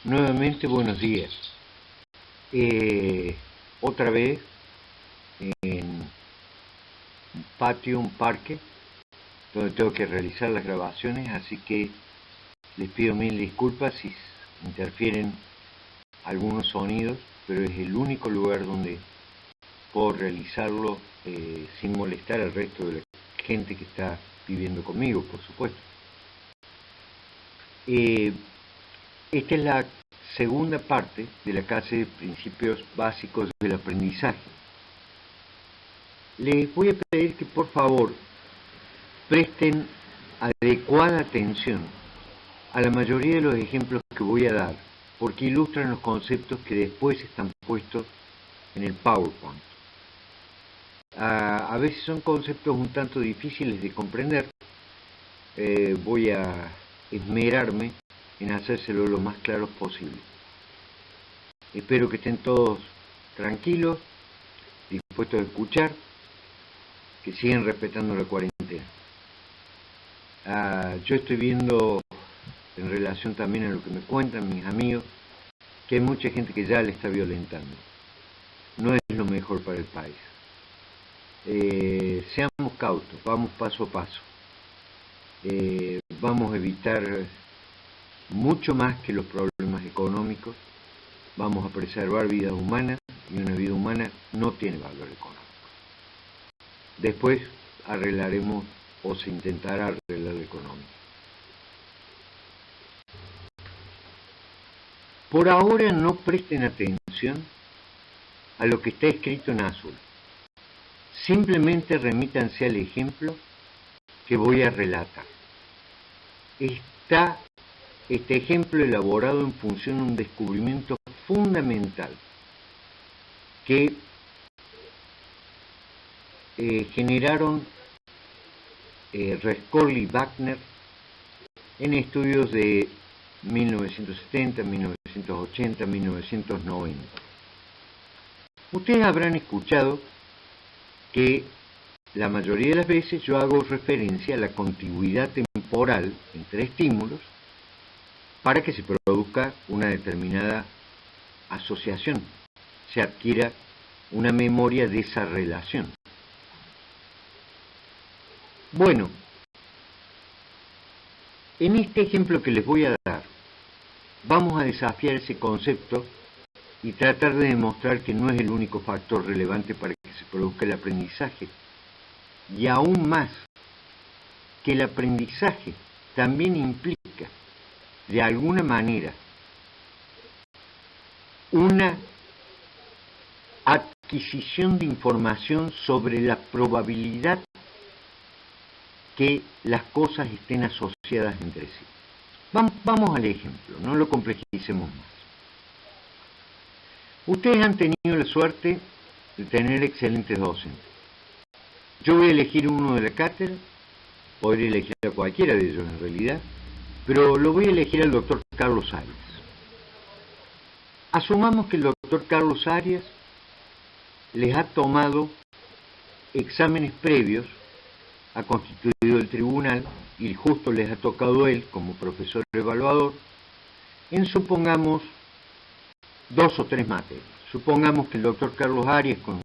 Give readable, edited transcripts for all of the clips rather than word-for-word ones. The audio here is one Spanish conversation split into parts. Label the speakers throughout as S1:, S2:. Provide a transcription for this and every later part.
S1: Nuevamente buenos días. Otra vez en un patio, un parque, donde tengo que realizar las grabaciones, así que les pido mil disculpas si interfieren algunos sonidos, pero es el único lugar donde puedo realizarlo sin molestar al resto de la gente que está viviendo conmigo, por supuesto. Esta es la segunda parte de la clase de principios básicos del aprendizaje. Les voy a pedir que por favor presten adecuada atención a la mayoría de los ejemplos que voy a dar, porque ilustran los conceptos que después están puestos en el PowerPoint. A veces son conceptos un tanto difíciles de comprender. Voy a esmerarme en hacérselo lo más claro posible. Espero que estén todos tranquilos, dispuestos a escuchar, que sigan respetando la cuarentena. Yo estoy viendo, en relación también a lo que me cuentan mis amigos, que hay mucha gente que ya le está violentando. No es lo mejor para el país. Seamos cautos, vamos paso a paso. Vamos a evitar mucho más que los problemas económicos. Vamos a preservar vidas humanas, y una vida humana no tiene valor económico. Después arreglaremos, o se intentará arreglar la economía. Por ahora no presten atención a lo que está escrito en azul. Simplemente remítanse al ejemplo que voy a relatar. Está este ejemplo elaborado en función de un descubrimiento fundamental que generaron Rescorla y Wagner en estudios de 1970, 1980, 1990. Ustedes habrán escuchado que la mayoría de las veces yo hago referencia a la contigüidad temporal entre estímulos para que se produzca una determinada asociación, se adquiera una memoria de esa relación. Bueno, en este ejemplo que les voy a dar, vamos a desafiar ese concepto y tratar de demostrar que no es el único factor relevante para que se produzca el aprendizaje. Y aún más, que el aprendizaje también implica, de alguna manera, una adquisición de información sobre la probabilidad que las cosas estén asociadas entre sí. Vamos al ejemplo, no lo complejicemos más. Ustedes han tenido la suerte de tener excelentes docentes. Yo voy a elegir uno de la cátedra, podría elegir a cualquiera de ellos en realidad, pero lo voy a elegir al doctor Carlos Arias. Asumamos que el doctor Carlos Arias les ha tomado exámenes previos, ha constituido el tribunal y justo les ha tocado él como profesor evaluador en, supongamos, 2 o 3 materias. Supongamos que el doctor Carlos Arias, con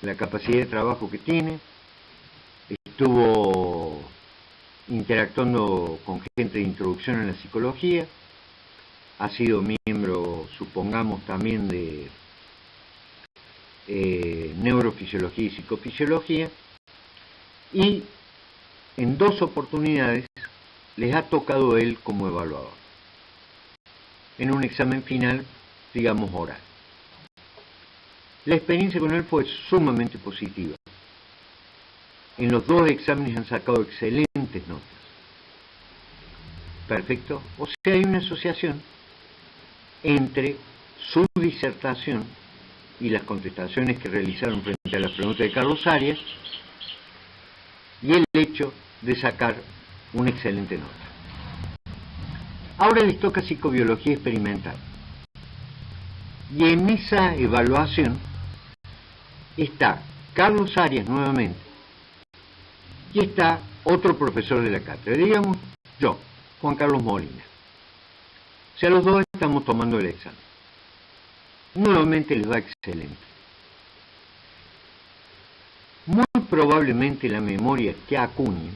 S1: la capacidad de trabajo que tiene, estuvo interactuando con gente de introducción en la psicología, ha sido miembro, supongamos, también de neurofisiología y psicofisiología, y en 2 oportunidades les ha tocado él como evaluador, en un examen final, digamos, oral. La experiencia con él fue sumamente positiva. En los 2 exámenes han sacado excelentes notas. Perfecto. O sea, hay una asociación entre su disertación y las contestaciones que realizaron frente a las preguntas de Carlos Arias y el hecho de sacar una excelente nota. Ahora les toca psicobiología experimental. Y en esa evaluación está Carlos Arias nuevamente y está otro profesor de la cátedra, digamos yo, Juan Carlos Molina. O sea, los dos estamos tomando el examen. Nuevamente les va excelente. Muy probablemente la memoria que acuñen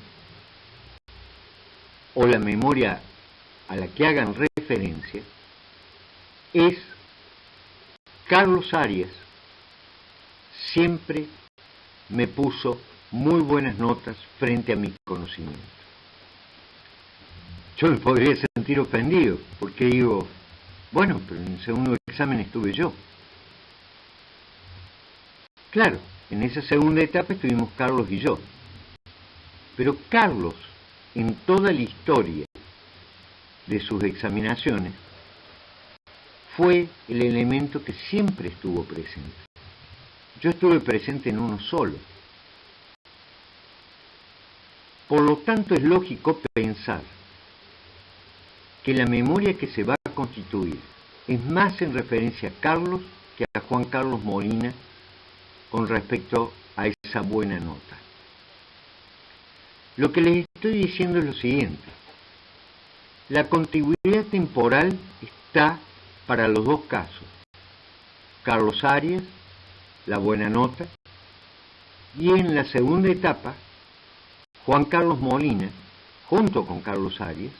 S1: o la memoria a la que hagan referencia es: Carlos Arias siempre me puso muy buenas notas frente a mi conocimiento. Yo me podría sentir ofendido porque digo, bueno, pero en el segundo examen estuve yo. Claro, en esa segunda etapa estuvimos Carlos y yo. Pero Carlos, en toda la historia de sus examinaciones, fue el elemento que siempre estuvo presente. Yo estuve presente en uno solo. Por lo tanto, es lógico pensar que la memoria que se va a constituir es más en referencia a Carlos que a Juan Carlos Molina con respecto a esa buena nota. Lo que les estoy diciendo es lo siguiente: la contigüidad temporal está para los dos casos. Carlos Arias, la buena nota, y en la segunda etapa, Juan Carlos Molina, junto con Carlos Arias,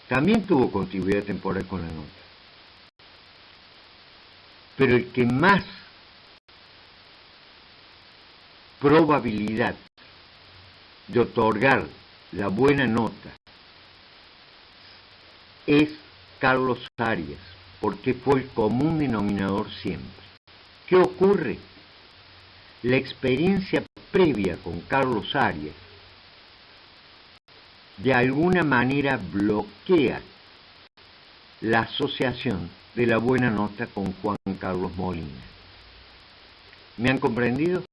S1: también tuvo contigüidad temporal con la nota. Pero el que más probabilidad de otorgar la buena nota es Carlos Arias, porque fue el común denominador siempre. ¿Qué ocurre? La experiencia previa con Carlos Arias de alguna manera bloquea la asociación de la buena nota con Juan Carlos Molina. ¿Me han comprendido?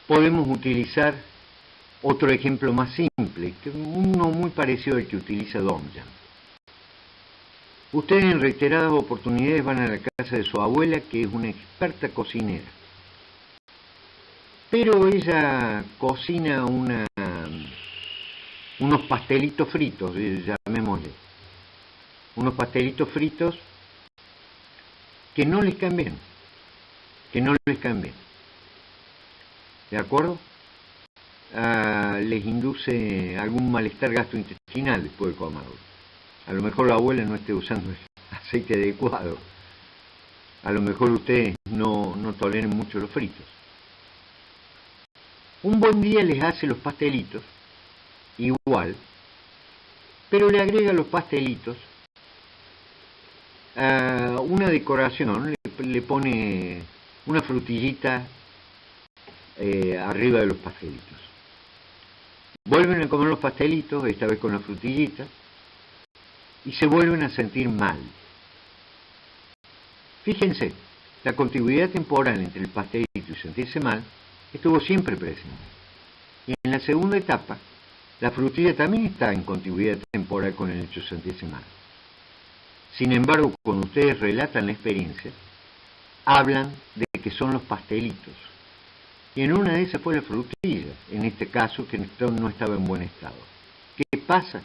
S1: Podemos utilizar otro ejemplo más simple, uno muy parecido al que utiliza Domjan. Ustedes en reiteradas oportunidades van a la casa de su abuela, que es una experta cocinera. Pero ella cocina unos pastelitos fritos, llamémosle. Unos pastelitos fritos que no les caen bien. ¿De acuerdo? Les induce algún malestar gastrointestinal después de comerlo. A lo mejor la abuela no esté usando el aceite adecuado. A lo mejor ustedes no toleren mucho los fritos. Un buen día les hace los pastelitos, igual, pero le agrega a los pastelitos una decoración, le pone una frutillita arriba de los pastelitos. Vuelven a comer los pastelitos, esta vez con la frutillita, y se vuelven a sentir mal. Fíjense, la contigüidad temporal entre el pastelito y sentirse mal estuvo siempre presente. Y en la segunda etapa, la frutilla también está en contigüidad temporal con el hecho de sentirse mal. Sin embargo, cuando ustedes relatan la experiencia, hablan de que son los pastelitos. Y en una de esas fue la frutilla, en este caso que no estaba en buen estado. ¿Qué pasa?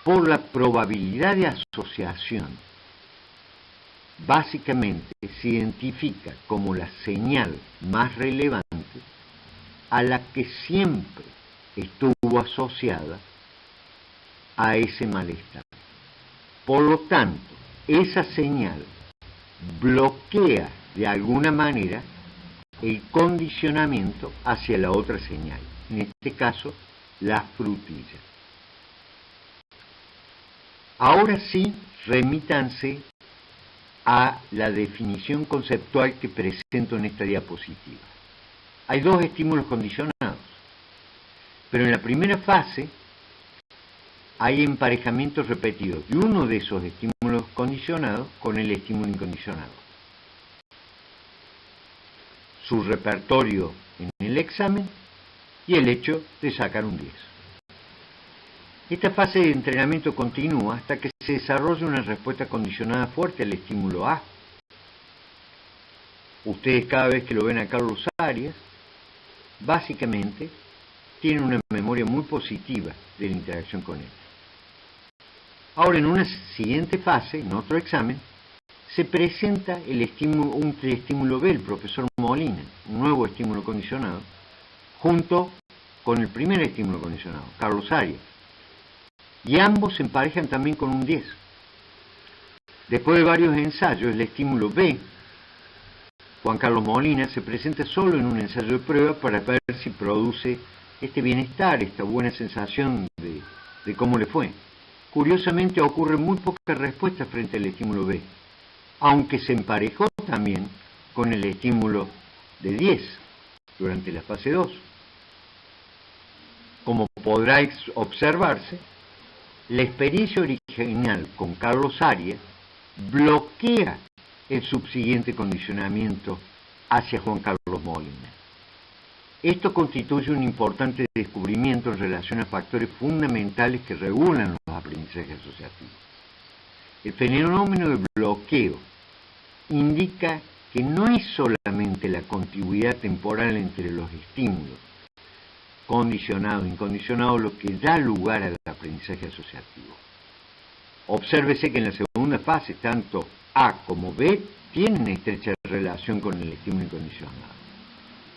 S1: Por la probabilidad de asociación, básicamente se identifica como la señal más relevante a la que siempre estuvo asociada a ese malestar. Por lo tanto, esa señal bloquea de alguna manera el condicionamiento hacia la otra señal, en este caso, la frutilla. Ahora sí, remítanse a la definición conceptual que presento en esta diapositiva. Hay dos estímulos condicionados, pero en la primera fase hay emparejamientos repetidos de uno de esos estímulos condicionados con el estímulo incondicionado. Su repertorio en el examen y el hecho de sacar un 10. Esta fase de entrenamiento continúa hasta que se desarrolle una respuesta condicionada fuerte al estímulo A. Ustedes cada vez que lo ven a Carlos Arias, básicamente tienen una memoria muy positiva de la interacción con él. Ahora, en una siguiente fase, en otro examen, se presenta un estímulo B, el profesor Molina, un nuevo estímulo condicionado, junto con el primer estímulo condicionado, Carlos Arias. Y ambos se emparejan también con un 10. Después de varios ensayos, el estímulo B, Juan Carlos Molina, se presenta solo en un ensayo de prueba para ver si produce este bienestar, esta buena sensación de cómo le fue. Curiosamente ocurre muy poca respuesta frente al estímulo B, aunque se emparejó también con el estímulo de 10 durante la fase 2. Como podrá observarse, la experiencia original con Carlos Arias bloquea el subsiguiente condicionamiento hacia Juan Carlos Molina. Esto constituye un importante descubrimiento en relación a factores fundamentales que regulan los aprendizajes asociativos. El fenómeno de bloqueo indica que no es solamente la contigüidad temporal entre los estímulos, condicionado e incondicionado, lo que da lugar al aprendizaje asociativo. Obsérvese que en la segunda fase, tanto A como B tienen estrecha relación con el estímulo incondicionado.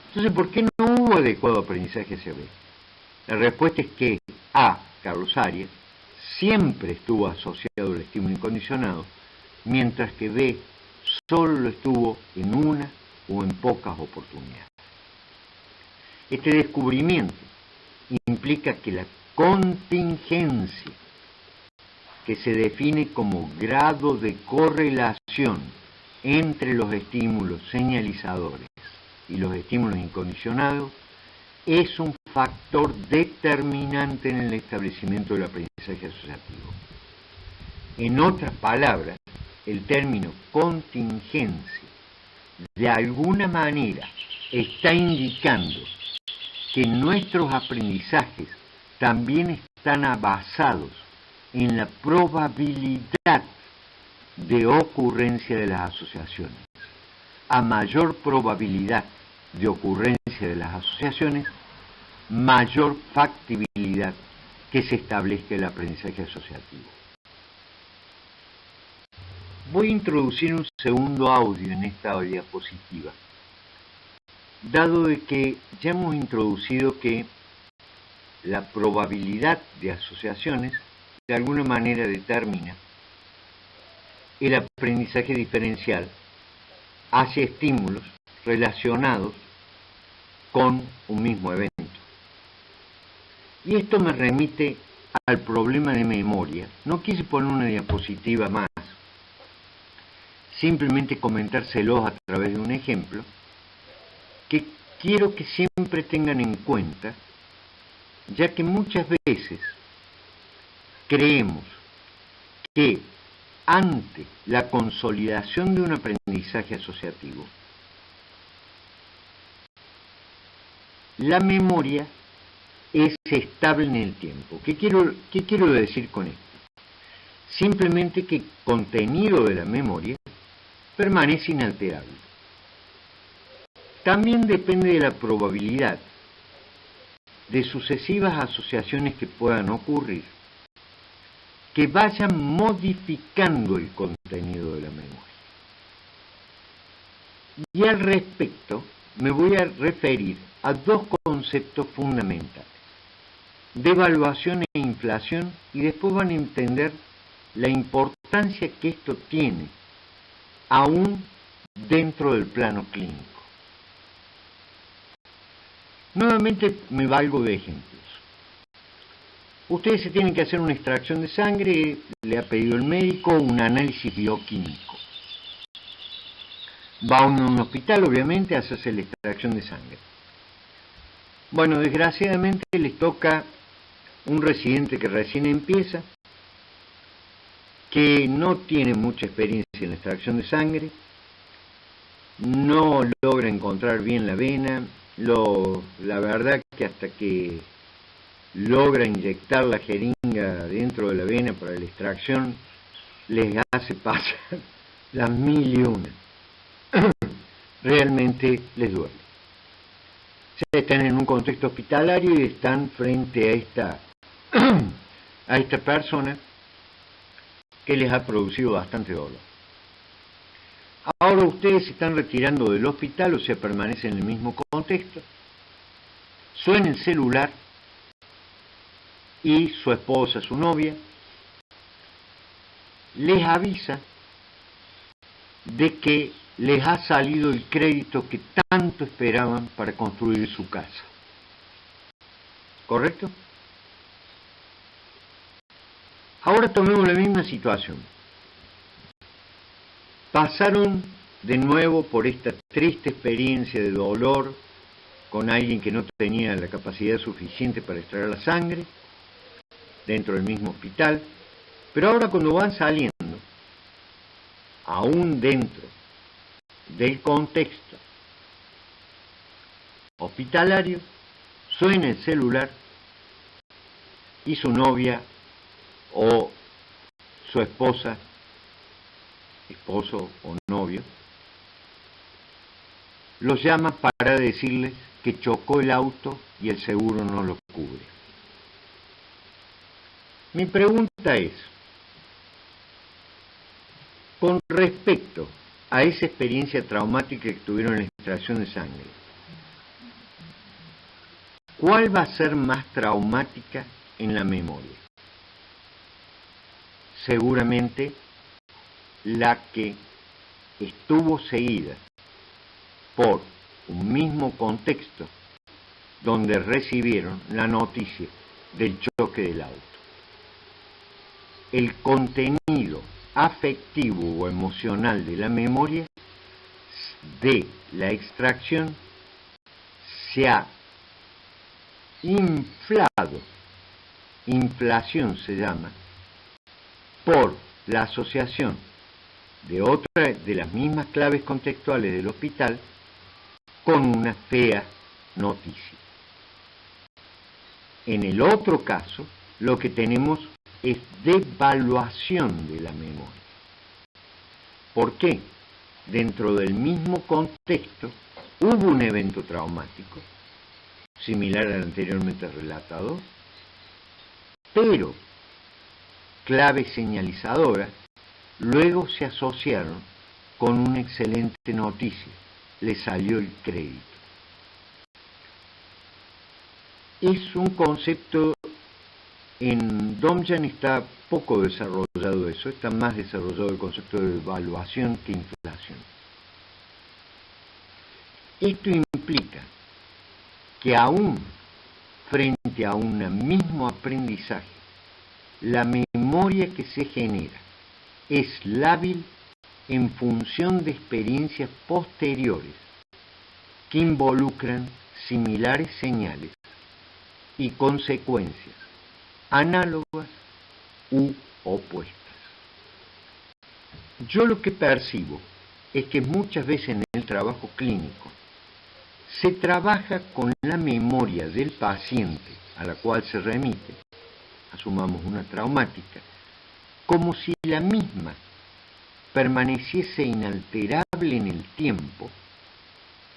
S1: Entonces, ¿por qué no hubo adecuado aprendizaje hacia B? La respuesta es que A, Carlos Arias, siempre estuvo asociado al estímulo incondicionado, mientras que B solo lo estuvo en una o en pocas oportunidades. Este descubrimiento implica que la contingencia, que se define como grado de correlación entre los estímulos señalizadores y los estímulos incondicionados, es un factor determinante en el establecimiento del aprendizaje asociativo. En otras palabras, el término contingencia de alguna manera está indicando que nuestros aprendizajes también están basados en la probabilidad de ocurrencia de las asociaciones. A mayor probabilidad de ocurrencia de las asociaciones, mayor factibilidad que se establezca el aprendizaje asociativo. Voy a introducir un segundo audio en esta diapositiva, dado de que ya hemos introducido que la probabilidad de asociaciones de alguna manera determina el aprendizaje diferencial hacia estímulos relacionados con un mismo evento. Y esto me remite al problema de memoria. No quise poner una diapositiva más, simplemente comentárselos a través de un ejemplo que quiero que siempre tengan en cuenta, ya que muchas veces creemos que ante la consolidación de un aprendizaje asociativo, la memoria es estable en el tiempo. ¿Qué quiero decir con esto? Simplemente que el contenido de la memoria permanece inalterable. También depende de la probabilidad de sucesivas asociaciones que puedan ocurrir, que vayan modificando el contenido de la memoria. Y al respecto me voy a referir a dos conceptos fundamentales: devaluación e inflación, y después van a entender la importancia que esto tiene aún dentro del plano clínico. Nuevamente me valgo de ejemplos. Ustedes se tienen que hacer una extracción de sangre, le ha pedido el médico un análisis bioquímico. Va a un hospital, obviamente, a hacerse la extracción de sangre. Bueno, desgraciadamente les toca un residente que recién empieza, que no tiene mucha experiencia en la extracción de sangre, no logra encontrar bien la vena, la verdad que hasta que logra inyectar la jeringa dentro de la vena para la extracción, les hace pasar las 1001. Realmente les duele. Están en un contexto hospitalario y están frente a esta persona que les ha producido bastante dolor. Ahora ustedes se están retirando del hospital, o sea, permanecen en el mismo contexto. Suena el celular y su esposa, su novia, les avisa de que les ha salido el crédito que tanto esperaban para construir su casa. ¿Correcto? Ahora tomemos la misma situación. Pasaron de nuevo por esta triste experiencia de dolor con alguien que no tenía la capacidad suficiente para extraer la sangre dentro del mismo hospital, pero ahora cuando van saliendo, aún dentro del contexto hospitalario, suena el celular y su novia o su esposa, esposo o novio, los llama para decirles que chocó el auto y el seguro no lo cubre. Mi pregunta es, con respecto a esa experiencia traumática que tuvieron en la extracción de sangre, ¿cuál va a ser más traumática en la memoria? Seguramente la que estuvo seguida por un mismo contexto donde recibieron la noticia del choque del auto. El contenido afectivo o emocional de la memoria de la extracción se ha inflado, inflación se llama, por la asociación de otras de las mismas claves contextuales del hospital con una fea noticia. En el otro caso, lo que tenemos es devaluación de la memoria. ¿Por qué? Dentro del mismo contexto hubo un evento traumático, similar al anteriormente relatado, pero claves señalizadoras luego se asociaron con una excelente noticia: le salió el crédito. Es un concepto, en Domjan está poco desarrollado eso, está más desarrollado el concepto de evaluación que inflación. Esto implica que aún frente a un mismo aprendizaje, la memoria que se genera es lábil en función de experiencias posteriores que involucran similares señales y consecuencias análogas u opuestas. Yo lo que percibo es que muchas veces en el trabajo clínico se trabaja con la memoria del paciente a la cual se remite, asumamos una traumática, como si la misma permaneciese inalterable en el tiempo,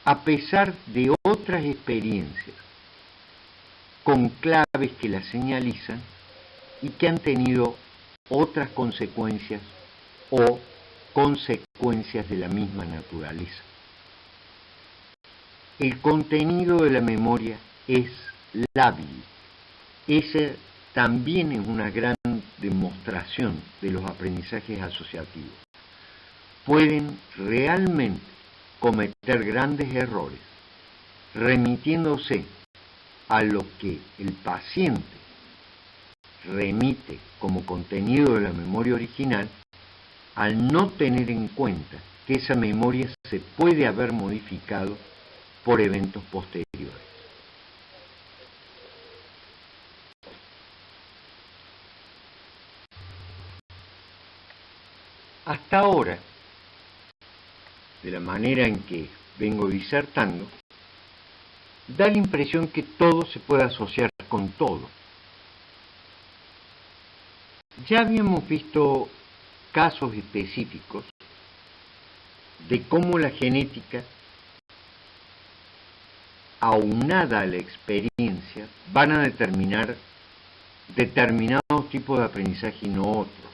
S1: a pesar de otras experiencias con claves que la señalizan y que han tenido otras consecuencias o consecuencias de la misma naturaleza. El contenido de la memoria es lábil. Esa también es una gran demostración de los aprendizajes asociativos. Pueden realmente cometer grandes errores remitiéndose a lo que el paciente remite como contenido de la memoria original, al no tener en cuenta que esa memoria se puede haber modificado por eventos posteriores. Hasta ahora, de la manera en que vengo disertando, da la impresión que todo se puede asociar con todo. Ya habíamos visto casos específicos de cómo la genética, aunada a la experiencia, van a determinar determinados tipos de aprendizaje y no otros.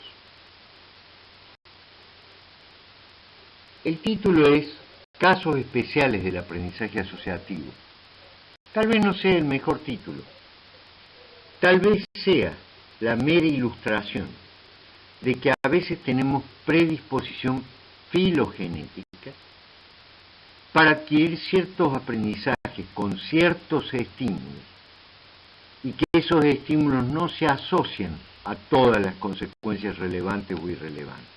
S1: El título es Casos especiales del aprendizaje asociativo. Tal vez no sea el mejor título. Tal vez sea la mera ilustración de que a veces tenemos predisposición filogenética para adquirir ciertos aprendizajes con ciertos estímulos y que esos estímulos no se asocian a todas las consecuencias relevantes o irrelevantes.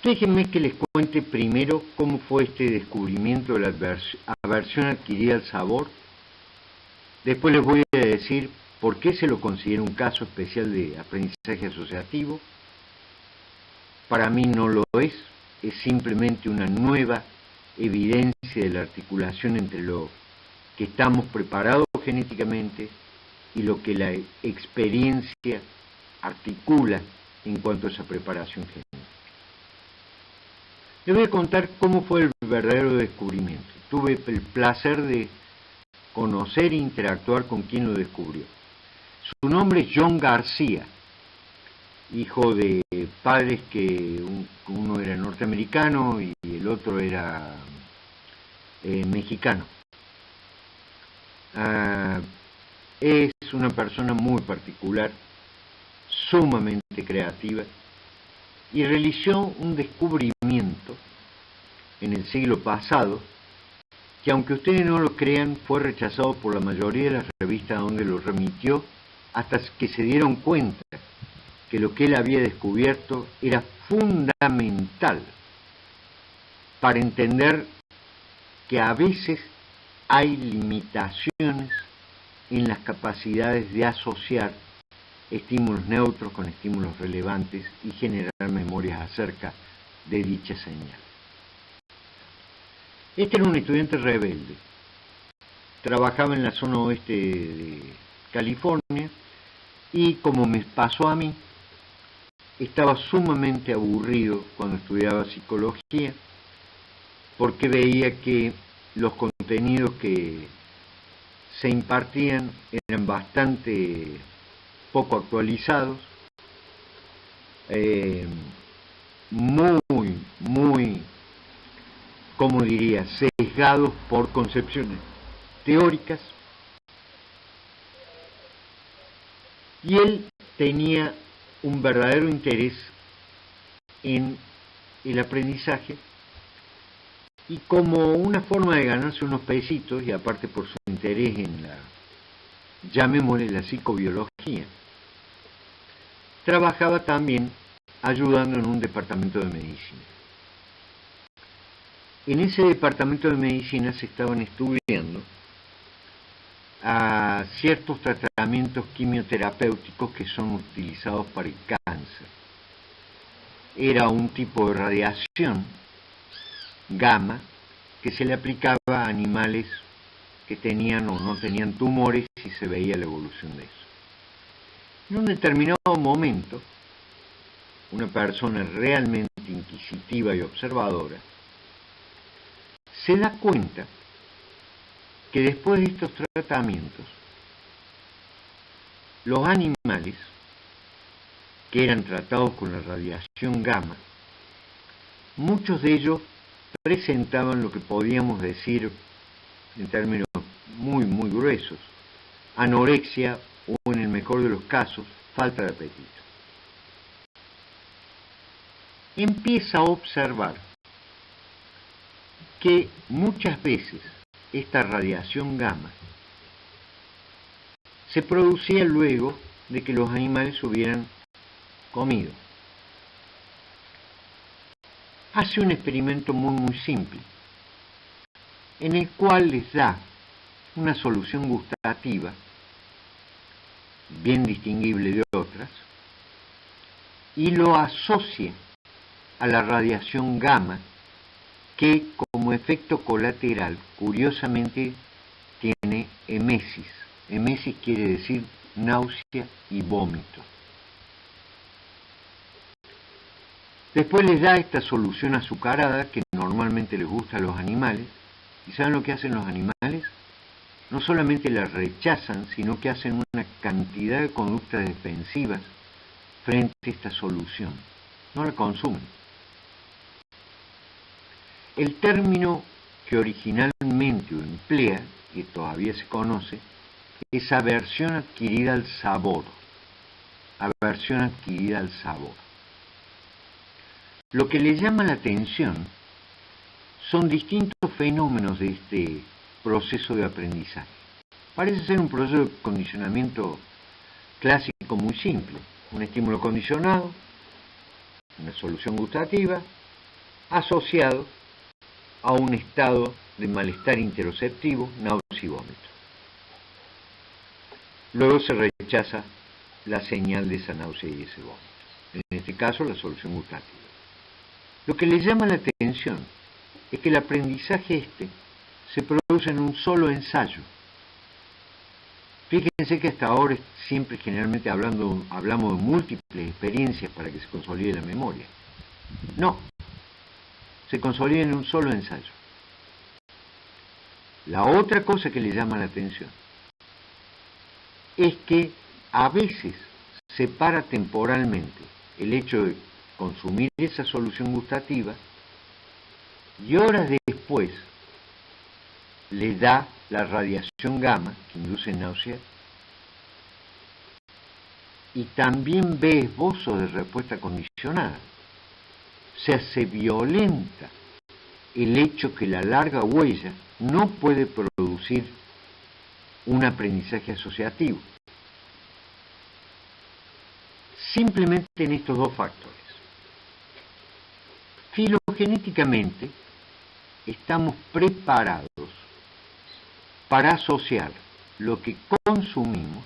S1: Déjenme que les cuente primero cómo fue este descubrimiento de la aversión adquirida al sabor. Después les voy a decir por qué se lo considera un caso especial de aprendizaje asociativo. Para mí no lo es simplemente una nueva evidencia de la articulación entre lo que estamos preparados genéticamente y lo que la experiencia articula en cuanto a esa preparación genética. Les voy a contar cómo fue el verdadero descubrimiento. Tuve el placer de conocer e interactuar con quien lo descubrió. Su nombre es John García, hijo de padres que uno era norteamericano y el otro era mexicano. Es una persona muy particular, sumamente creativa, y realizó un descubrimiento en el siglo pasado que, aunque ustedes no lo crean, fue rechazado por la mayoría de las revistas donde lo remitió, hasta que se dieron cuenta que lo que él había descubierto era fundamental para entender que a veces hay limitaciones en las capacidades de asociar estímulos neutros con estímulos relevantes y generar memorias acerca de dicha señal. Este era un estudiante rebelde. Trabajaba en la zona oeste de California y, como me pasó a mí, estaba sumamente aburrido cuando estudiaba psicología porque veía que los contenidos que se impartían eran bastante poco actualizados, muy, como diría, sesgados por concepciones teóricas, y él tenía un verdadero interés en el aprendizaje, y como una forma de ganarse unos pesitos, y aparte por su interés en la, llamémosle, la psicobiología, trabajaba también ayudando en un departamento de medicina. En ese departamento de medicina se estaban estudiando a ciertos tratamientos quimioterapéuticos que son utilizados para el cáncer. Era un tipo de radiación gamma que se le aplicaba a animales que tenían o no tenían tumores y se veía la evolución de eso. En un determinado momento, una persona realmente inquisitiva y observadora se da cuenta que después de estos tratamientos, los animales que eran tratados con la radiación gamma, muchos de ellos presentaban lo que podíamos decir en términos muy gruesos, anorexia o, en el mejor de los casos, falta de apetito. Empieza a observar que muchas veces esta radiación gamma se producía luego de que los animales hubieran comido. Hace un experimento muy simple, en el cual les da una solución gustativa, bien distinguible de otras, y lo asocia a la radiación gamma, que como efecto colateral, curiosamente, tiene emesis. Emesis quiere decir náusea y vómito. Después les da esta solución azucarada que normalmente les gusta a los animales. ¿Y saben lo que hacen los animales? No solamente la rechazan, sino que hacen una cantidad de conductas defensivas frente a esta solución. no la consumen. El término que originalmente emplea, que todavía se conoce, es aversión adquirida al sabor. Aversión adquirida al sabor. Lo que le llama la atención son distintos fenómenos de este proceso de aprendizaje. Parece ser un proceso de condicionamiento clásico muy simple. Un estímulo condicionado, una solución gustativa, asociado a un estado de malestar interoceptivo, náusea y vómito. Luego se rechaza la señal de esa náusea y ese vómito. En este caso, la solución gustativa. Lo que le llama la atención es que el aprendizaje se produce en un solo ensayo. Fíjense que hasta ahora siempre generalmente hablamos de múltiples experiencias para que se consolide la memoria. No, se consolida en un solo ensayo. La otra cosa que le llama la atención es que a veces separa temporalmente el hecho de consumir esa solución gustativa y horas después le da la radiación gamma que induce náusea y también ve esbozos de respuesta condicionada. O sea, se violenta el hecho que la larga huella no puede producir un aprendizaje asociativo. Simplemente en estos dos factores. Filogenéticamente estamos preparados para asociar lo que consumimos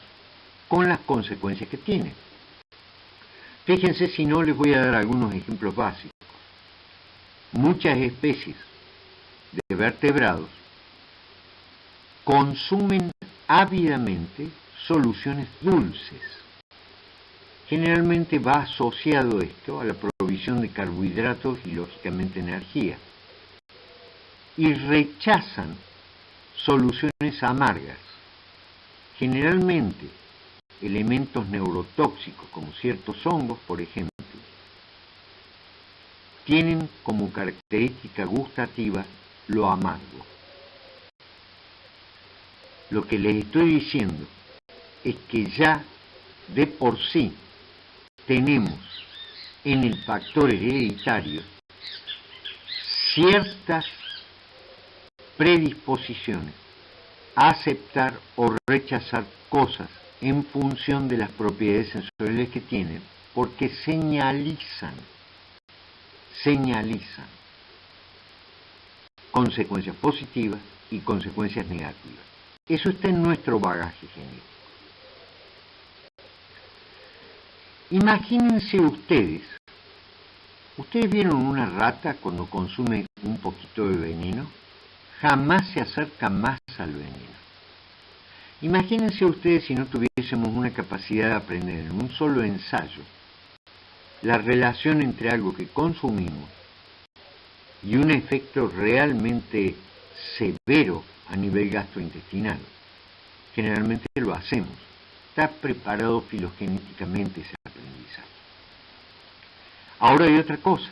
S1: con las consecuencias que tiene. Fíjense, si no, les voy a dar algunos ejemplos básicos. Muchas especies de vertebrados consumen ávidamente soluciones dulces. Generalmente va asociado esto a la provisión de carbohidratos y lógicamente energía. Y rechazan soluciones amargas. Generalmente elementos neurotóxicos como ciertos hongos, por ejemplo, tienen como característica gustativa lo amargo. Lo que les estoy diciendo es que ya de por sí tenemos en el factor hereditario ciertas predisposiciones a aceptar o rechazar cosas en función de las propiedades sensoriales que tienen, porque señalizan consecuencias positivas y consecuencias negativas. Eso está en nuestro bagaje genético. Imagínense ustedes vieron una rata cuando consume un poquito de veneno, jamás se acerca más al veneno. Imagínense ustedes si no tuviésemos una capacidad de aprender en un solo ensayo la relación entre algo que consumimos y un efecto realmente severo a nivel gastrointestinal. Generalmente lo hacemos. Está preparado filogenéticamente ese aprendizaje. Ahora hay otra cosa.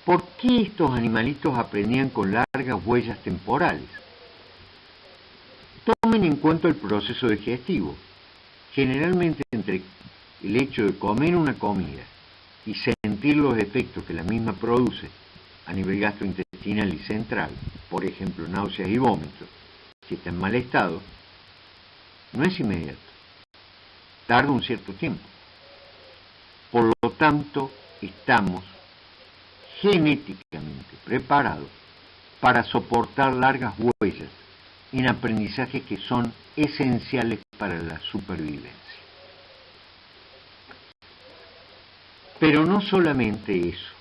S1: ¿Por qué estos animalitos aprendían con largas huellas temporales? Tomen en cuenta el proceso digestivo. Generalmente entre el hecho de comer una comida y sentir los efectos que la misma produce a nivel gastrointestinal y central, por ejemplo náuseas y vómitos, si está en mal estado, no es inmediato. Tarda un cierto tiempo. Por lo tanto, estamos genéticamente preparados para soportar largas huellas en aprendizajes que son esenciales para la supervivencia. Pero no solamente eso.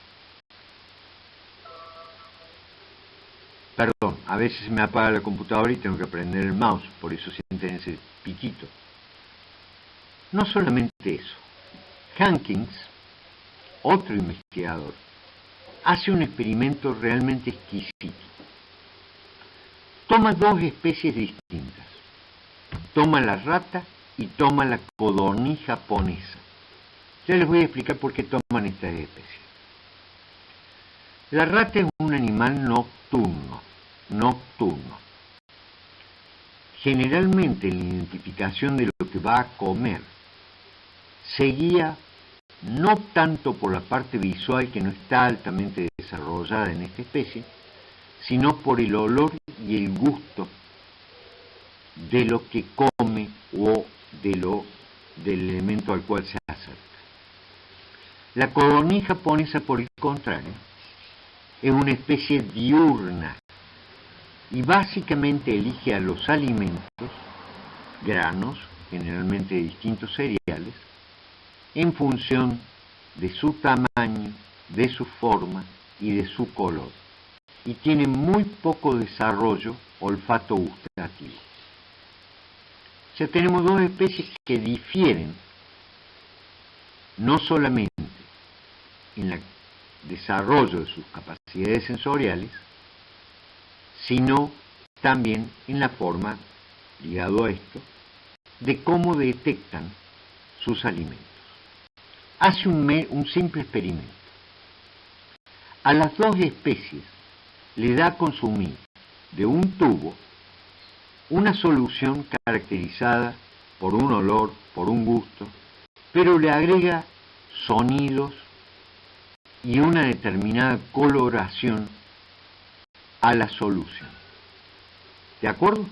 S1: Perdón, a veces se me apaga la computadora y tengo que prender el mouse, por eso sienten ese piquito. No solamente eso. Hankins, otro investigador, hace un experimento realmente exquisito. Toma dos especies distintas. Toma la rata y toma la codorniz japonesa. Ya les voy a explicar por qué toman estas especies. La rata es un animal nocturno. Generalmente la identificación de lo que va a comer se guía no tanto por la parte visual, que no está altamente desarrollada en esta especie, sino por el olor y el gusto de lo que come o del elemento al cual se acerca. La codorniz japonesa, por el contrario, es una especie diurna y básicamente elige a los alimentos, granos, generalmente de distintos cereales, en función de su tamaño, de su forma y de su color, y tiene muy poco desarrollo olfato gustativo. O sea, tenemos dos especies que difieren no solamente en el desarrollo de sus capacidades sensoriales, sino también en la forma, ligado a esto, de cómo detectan sus alimentos. Hace un simple experimento. A las dos especies le da a consumir de un tubo una solución caracterizada por un olor, por un gusto, pero le agrega sonidos y una determinada coloración a la solución. ¿De acuerdo?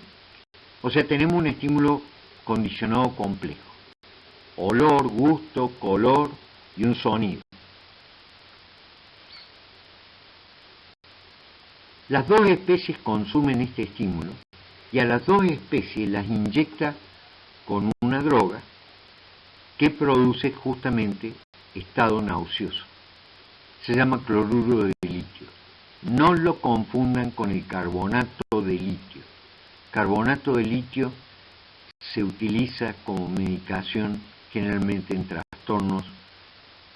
S1: O sea, tenemos un estímulo condicionado complejo. Olor, gusto, color y un sonido. Las dos especies consumen este estímulo y a las dos especies las inyecta con una droga que produce justamente estado nauseoso. Se llama cloruro de litio. No lo confundan con el carbonato de litio. Carbonato de litio se utiliza como medicación generalmente en trastornos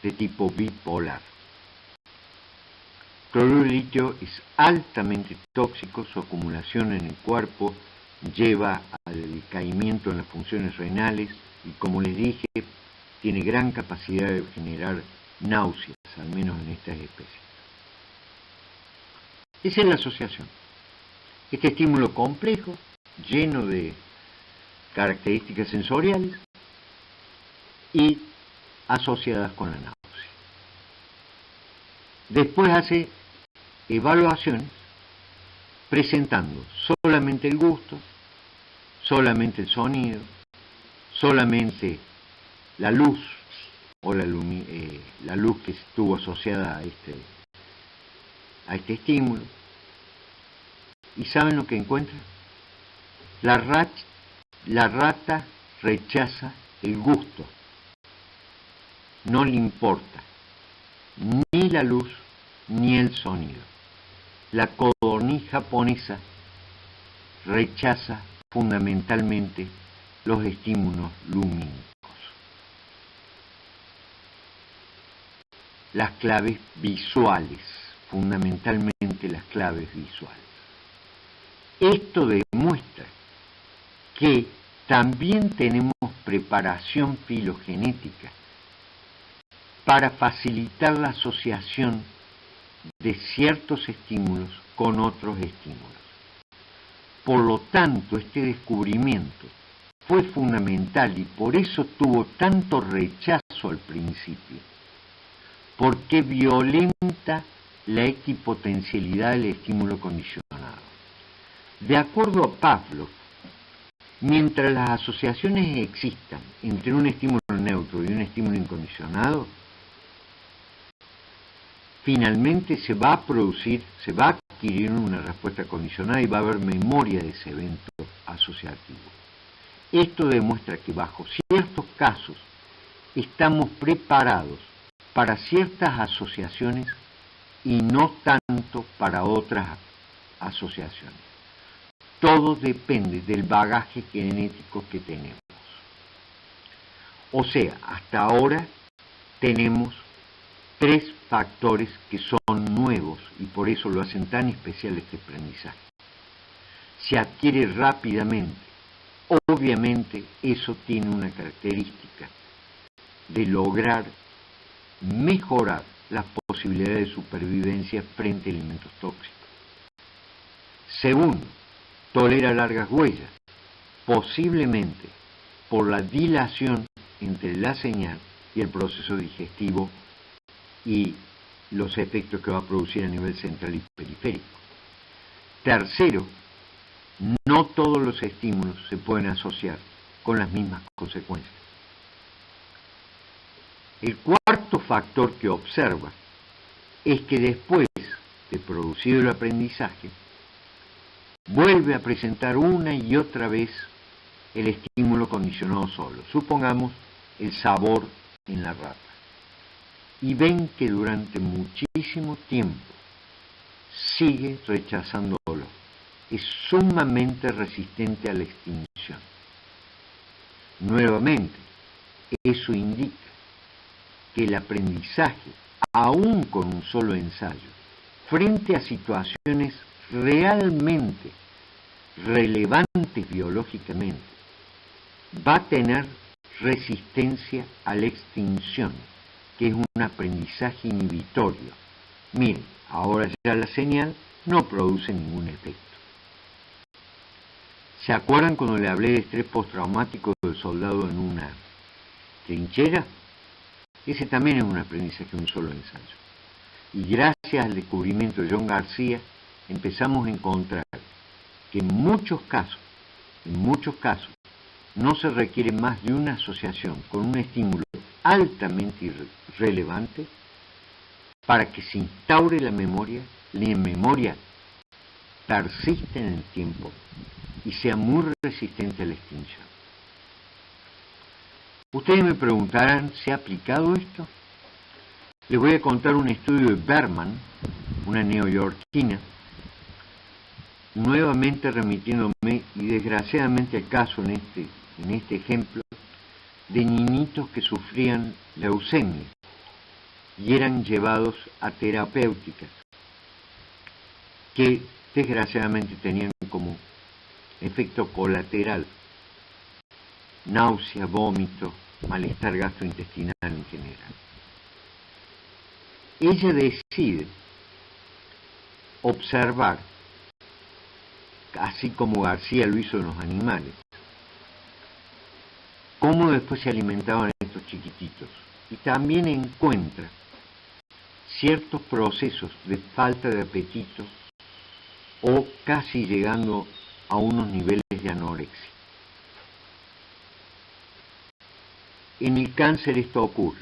S1: de tipo bipolar. Cloruro de litio es altamente tóxico, su acumulación en el cuerpo lleva al decaimiento en las funciones renales y, como les dije, tiene gran capacidad de generar náuseas, al menos en estas especies. Esa es la asociación. Este estímulo complejo, lleno de características sensoriales y asociadas con la náusea. Después hace evaluaciones presentando solamente el gusto, solamente el sonido, solamente la luz o la luz que estuvo asociada a este estímulo. ¿Y saben lo que encuentran? La rata rechaza el gusto. No le importa ni la luz ni el sonido. La codorniz japonesa rechaza fundamentalmente los estímulos lumínicos. Las claves visuales, fundamentalmente las claves visuales. Esto demuestra que también tenemos preparación filogenética para facilitar la asociación de ciertos estímulos con otros estímulos. Por lo tanto, este descubrimiento fue fundamental y por eso tuvo tanto rechazo al principio, porque violenta la equipotencialidad del estímulo condicionado. De acuerdo a Pavlov, mientras las asociaciones existan entre un estímulo neutro y un estímulo incondicionado, finalmente se va a adquirir una respuesta condicionada y va a haber memoria de ese evento asociativo. Esto demuestra que bajo ciertos casos estamos preparados para ciertas asociaciones y no tanto para otras asociaciones. Todo depende del bagaje genético que tenemos. O sea, hasta ahora tenemos 3 factores que son nuevos y por eso lo hacen tan especial este aprendizaje. Se adquiere rápidamente. Obviamente eso tiene una característica de lograr mejorar las posibilidades de supervivencia frente a alimentos tóxicos. Segundo, tolera largas huellas, posiblemente por la dilación entre la señal y el proceso digestivo y los efectos que va a producir a nivel central y periférico. Tercero, no todos los estímulos se pueden asociar con las mismas consecuencias. El cuarto factor que observa es que después de producido el aprendizaje, vuelve a presentar una y otra vez el estímulo condicionado solo. Supongamos el sabor en la rata. Y ven que durante muchísimo tiempo sigue rechazándolo. Es sumamente resistente a la extinción. Nuevamente, eso indica que el aprendizaje, aún con un solo ensayo, frente a situaciones realmente relevantes biológicamente, va a tener resistencia a la extinción, que es un aprendizaje inhibitorio. Miren, ahora ya la señal no produce ningún efecto. ¿Se acuerdan cuando le hablé de estrés postraumático del soldado en una trinchera? Ese también es un aprendizaje de un solo ensayo. Y gracias al descubrimiento de John García, empezamos a encontrar que en muchos casos, no se requiere más de una asociación con un estímulo altamente relevante para que se instaure la memoria persiste en el tiempo y sea muy resistente a la extinción. Ustedes me preguntarán, ¿se ha aplicado esto? Les voy a contar un estudio de Berman, una neoyorquina, nuevamente remitiéndome, y desgraciadamente el caso en este ejemplo, de niñitos que sufrían leucemia y eran llevados a terapéuticas que desgraciadamente tenían como efecto colateral náusea, vómito, malestar gastrointestinal en general. Ella decide observar, así como García lo hizo en los animales, cómo después se alimentaban estos chiquititos, y también encuentra ciertos procesos de falta de apetito o casi llegando a unos niveles de anorexia. En el cáncer esto ocurre,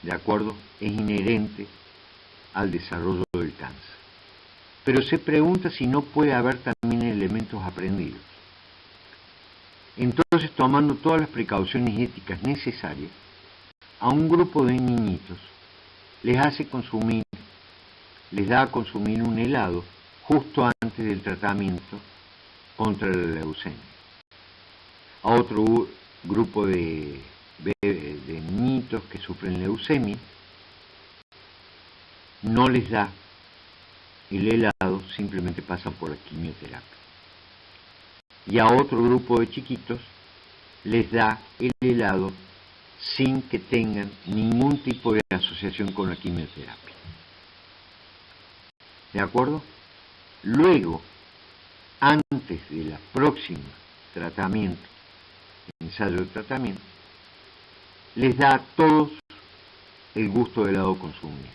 S1: ¿de acuerdo? Es inherente al desarrollo del cáncer. Pero se pregunta si no puede haber también elementos aprendidos. Entonces, tomando todas las precauciones éticas necesarias, a un grupo de niñitos les da a consumir un helado justo antes del tratamiento contra la leucemia. A otro grupo de niñitos que sufren leucemia no les da el helado, simplemente pasan por la quimioterapia. Y a otro grupo de chiquitos les da el helado sin que tengan ningún tipo de asociación con la quimioterapia. ¿De acuerdo? Luego, antes de la próxima ensayo de tratamiento, les da a todos el gusto de helado consumido.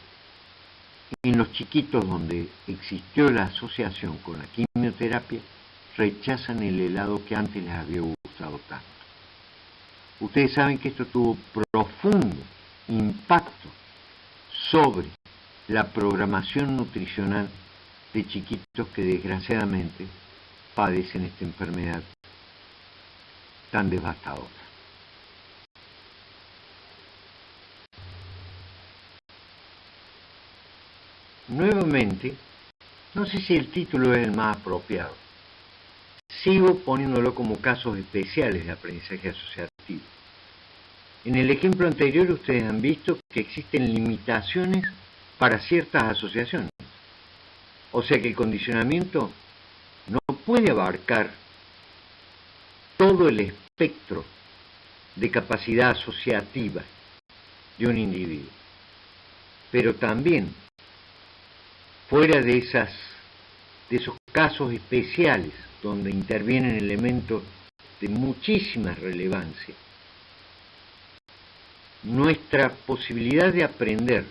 S1: En los chiquitos donde existió la asociación con la quimioterapia, rechazan el helado que antes les había gustado tanto. Ustedes saben que esto tuvo profundo impacto sobre la programación nutricional de chiquitos que desgraciadamente padecen esta enfermedad tan devastadora. Nuevamente, no sé si el título es el más apropiado. Sigo poniéndolo como casos especiales de aprendizaje asociativo. En el ejemplo anterior ustedes han visto que existen limitaciones para ciertas asociaciones. O sea que el condicionamiento no puede abarcar todo el espectro de capacidad asociativa de un individuo. Pero también, fuera de esos casos especiales donde intervienen elementos de muchísima relevancia, nuestra posibilidad de aprender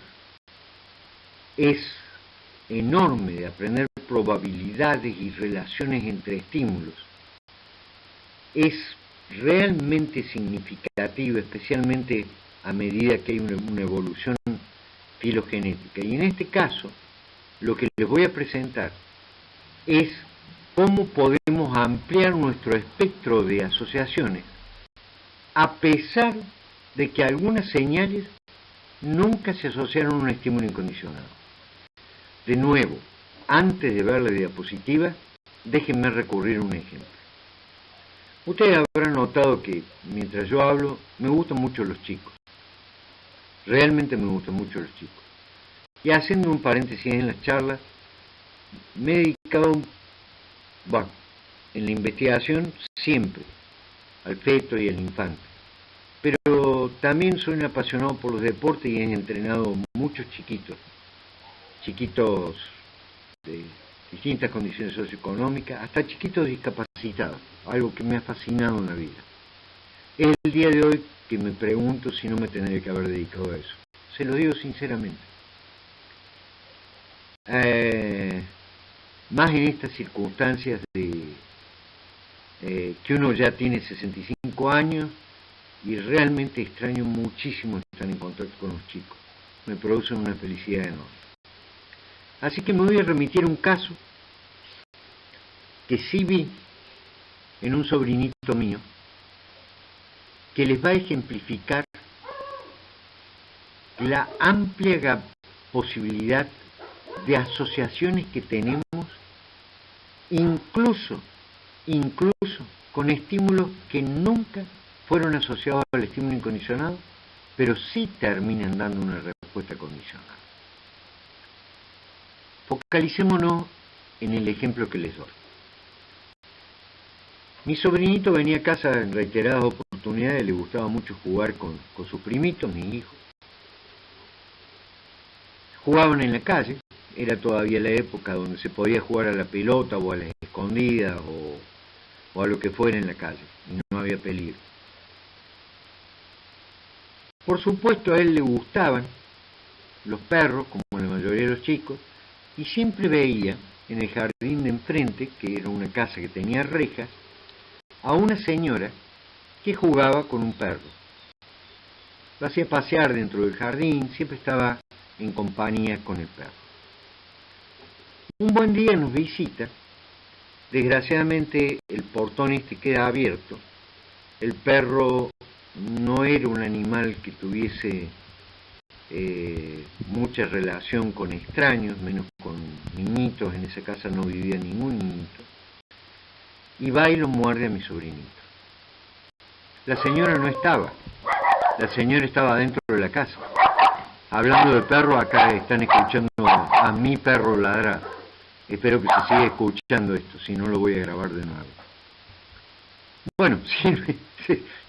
S1: es enorme, de aprender probabilidades y relaciones entre estímulos. Es realmente significativa, especialmente a medida que hay una evolución filogenética. Y en este caso, lo que les voy a presentar es cómo podemos ampliar nuestro espectro de asociaciones a pesar de que algunas señales nunca se asociaron a un estímulo incondicionado. De nuevo, antes de ver la diapositiva, déjenme recurrir a un ejemplo. Ustedes habrán notado que mientras yo hablo, me gustan mucho los chicos. Realmente me gustan mucho los chicos. Y haciendo un paréntesis en las charlas, me he dedicado, en la investigación siempre, al feto y al infante. Pero también soy un apasionado por los deportes y he entrenado muchos chiquitos de distintas condiciones socioeconómicas, hasta chiquitos discapacitados, algo que me ha fascinado en la vida. Es el día de hoy que me pregunto si no me tendría que haber dedicado a eso. Se lo digo sinceramente. Más en estas circunstancias de que uno ya tiene 65 años y realmente extraño muchísimo estar en contacto con los chicos. Me producen una felicidad enorme. Así que me voy a remitir a un caso que sí vi en un sobrinito mío, que les va a ejemplificar la amplia posibilidad de asociaciones que tenemos, incluso con estímulos que nunca fueron asociados al estímulo incondicionado, pero sí terminan dando una respuesta condicionada. Focalicémonos en el ejemplo que les doy. Mi sobrinito venía a casa en reiteradas oportunidades, le gustaba mucho jugar con sus primitos, mis hijos. Jugaban en la calle, era todavía la época donde se podía jugar a la pelota o a las escondidas o a lo que fuera en la calle, y no había peligro. Por supuesto a él le gustaban los perros, como la mayoría de los chicos, y siempre veía en el jardín de enfrente, que era una casa que tenía rejas, a una señora que jugaba con un perro. Lo hacía pasear dentro del jardín, siempre estaba en compañía con el perro. Un buen día nos visita, desgraciadamente el portón queda abierto. El perro no era un animal que tuviese mucha relación con extraños, menos con niñitos. En esa casa no vivía ningún niñito, y va y lo muerde a mi sobrinito. La señora no estaba, la señora estaba dentro de la casa. Hablando de perro, acá están escuchando a mi perro ladrar. Espero que se siga escuchando esto, si no lo voy a grabar de nuevo. Bueno,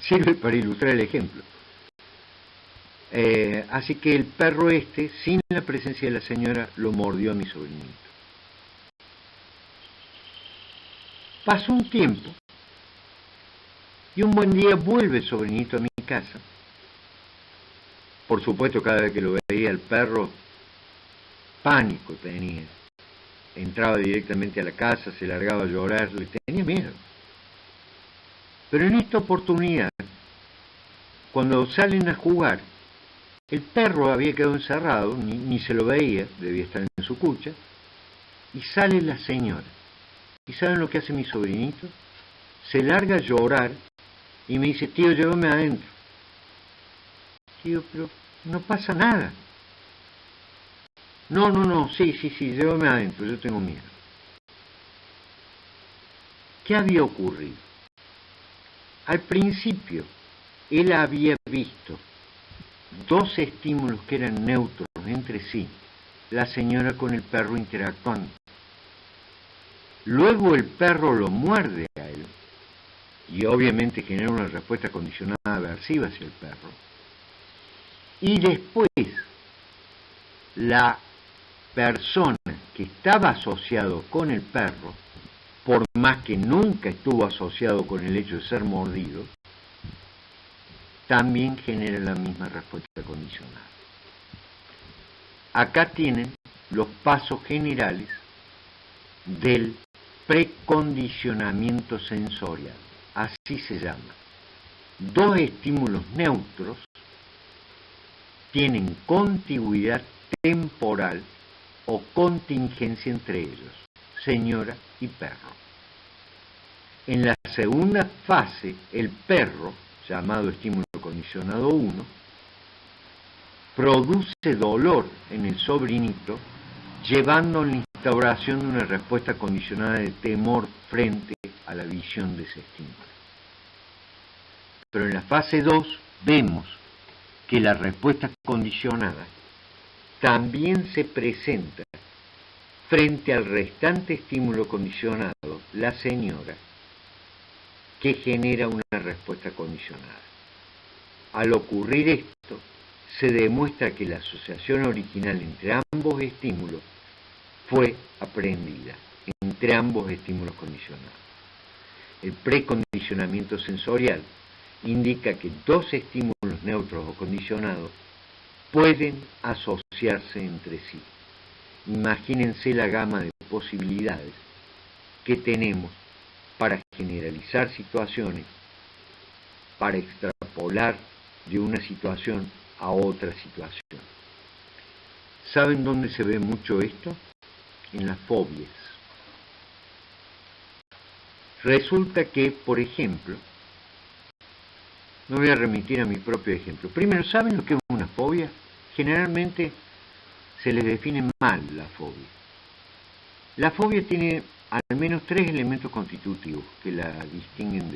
S1: sirve para ilustrar el ejemplo. Así que el perro sin la presencia de la señora, lo mordió a mi sobrinito. Pasó un tiempo y un buen día vuelve el sobrinito a mi casa. Por supuesto, cada vez que lo veía el perro, pánico tenía. Entraba directamente a la casa, se largaba a llorar, le tenía miedo. Pero en esta oportunidad, cuando salen a jugar, el perro había quedado encerrado, ni se lo veía, debía estar en su cucha, y sale la señora. ¿Y saben lo que hace mi sobrinito? Se larga a llorar y me dice: tío, llévame adentro. Tío, pero no pasa nada. No, sí, llévame adentro, yo tengo miedo. ¿Qué había ocurrido? Al principio, él había visto dos estímulos que eran neutros entre sí, la señora con el perro interactuando. Luego el perro lo muerde a él, y obviamente genera una respuesta condicionada aversiva hacia el perro. Y después, la persona que estaba asociado con el perro, por más que nunca estuvo asociado con el hecho de ser mordido, también genera la misma respuesta condicionada. Acá tienen los pasos generales del precondicionamiento sensorial, así se llama. Dos estímulos neutros tienen contigüidad temporal o contingencia entre ellos, señora y perro. En la segunda fase, el perro, llamado estímulo condicionado 1, produce dolor en el sobrinito, llevando a la instauración de una respuesta condicionada de temor frente a la visión de ese estímulo. Pero en la fase 2 vemos que la respuesta condicionada también se presenta frente al restante estímulo condicionado, la señora, que genera una respuesta condicionada. Al ocurrir esto, se demuestra que la asociación original entre ambos estímulos fue aprendida, entre ambos estímulos condicionados. El precondicionamiento sensorial indica que dos estímulos neutros o condicionados pueden asociarse entre sí. Imagínense la gama de posibilidades que tenemos para generalizar situaciones, para extrapolar de una situación a otra situación. ¿Saben dónde se ve mucho esto? En las fobias. Resulta que, por ejemplo, me voy a remitir a mi propio ejemplo. Primero, ¿saben lo que es una fobia? Generalmente se les define mal la fobia. La fobia tiene al menos 3 elementos constitutivos que la distinguen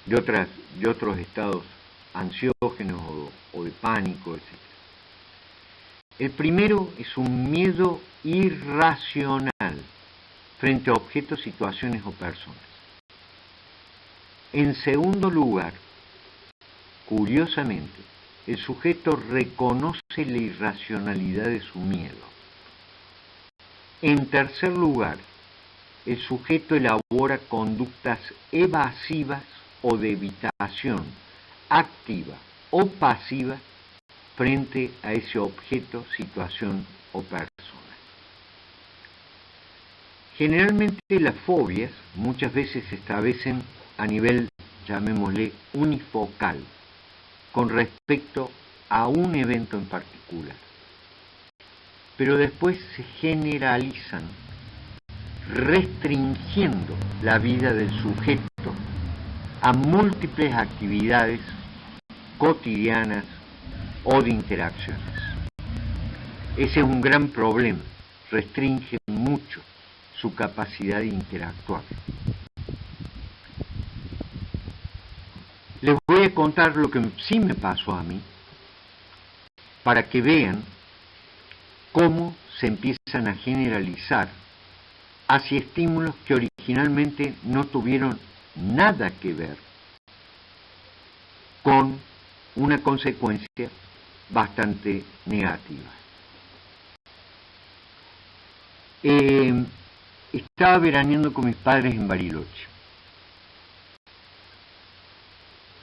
S1: de otros estados ansiógenos o de pánico, etc. El primero es un miedo irracional frente a objetos, situaciones o personas. En segundo lugar, curiosamente, el sujeto reconoce la irracionalidad de su miedo. En tercer lugar, el sujeto elabora conductas evasivas o de evitación, activa o pasiva, frente a ese objeto, situación o persona. Generalmente las fobias muchas veces se establecen a nivel, llamémosle, unifocal, con respecto a un evento en particular. Pero después se generalizan, restringiendo la vida del sujeto a múltiples actividades cotidianas o de interacciones. Ese es un gran problema, restringe mucho su capacidad de interactuar. Les voy a contar lo que sí me pasó a mí, para que vean cómo se empiezan a generalizar hacia estímulos que originalmente no tuvieron nada que ver con una consecuencia bastante negativa. Estaba veraneando con mis padres en Bariloche.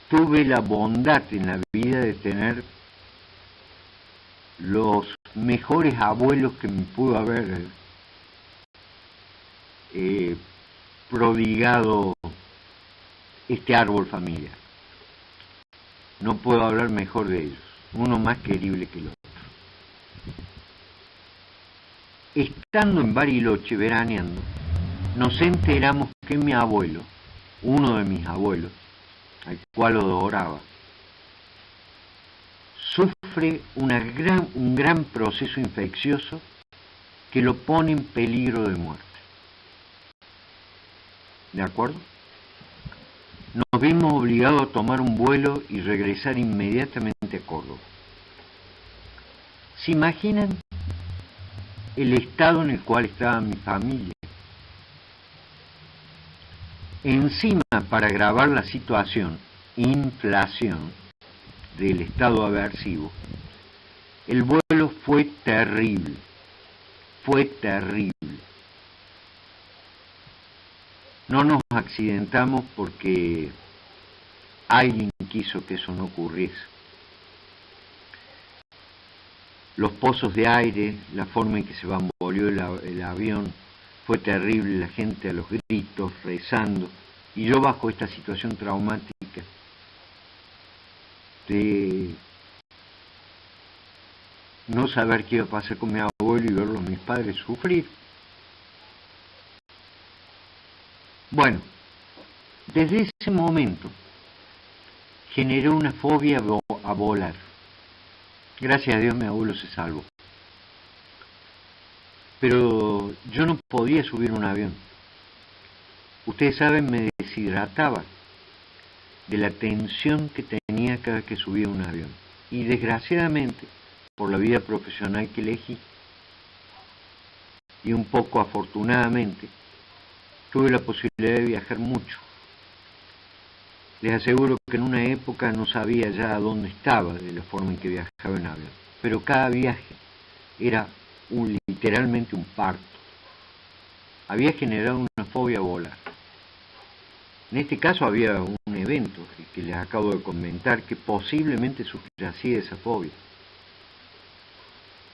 S1: Tuve la bondad en la vida de tener los mejores abuelos que me pudo haber prodigado este árbol familiar. No puedo hablar mejor de ellos, uno más querible que el otro. Estando en Bariloche veraneando, nos enteramos que mi abuelo, uno de mis abuelos, al cual lo adoraba, sufre un gran proceso infeccioso que lo pone en peligro de muerte. ¿De acuerdo? Nos vimos obligados a tomar un vuelo y regresar inmediatamente a Córdoba. ¿Se imaginan el estado en el cual estaba mi familia? Encima, para agravar la situación, inflación, del estado aversivo, el vuelo fue terrible, fue terrible. No nos accidentamos porque alguien quiso que eso no ocurriese. Los pozos de aire, la forma en que se bamboleó el avión, fue terrible, la gente a los gritos, rezando, y yo bajo esta situación traumática de no saber qué iba a pasar con mi abuelo y verlos mis padres sufrir. Bueno, desde ese momento generé una fobia a volar. Gracias a Dios mi abuelo se salvó. Pero yo no podía subir un avión. Ustedes saben, me deshidrataba de la tensión que tenía cada vez que subía un avión. Y desgraciadamente, por la vida profesional que elegí, y un poco afortunadamente, tuve la posibilidad de viajar mucho. Les aseguro que en una época no sabía ya a dónde estaba de la forma en que viajaba en avión. Pero cada viaje era literalmente un parto. Había generado una fobia a volar. En este caso había un evento que les acabo de comentar que posiblemente subyacía esa fobia.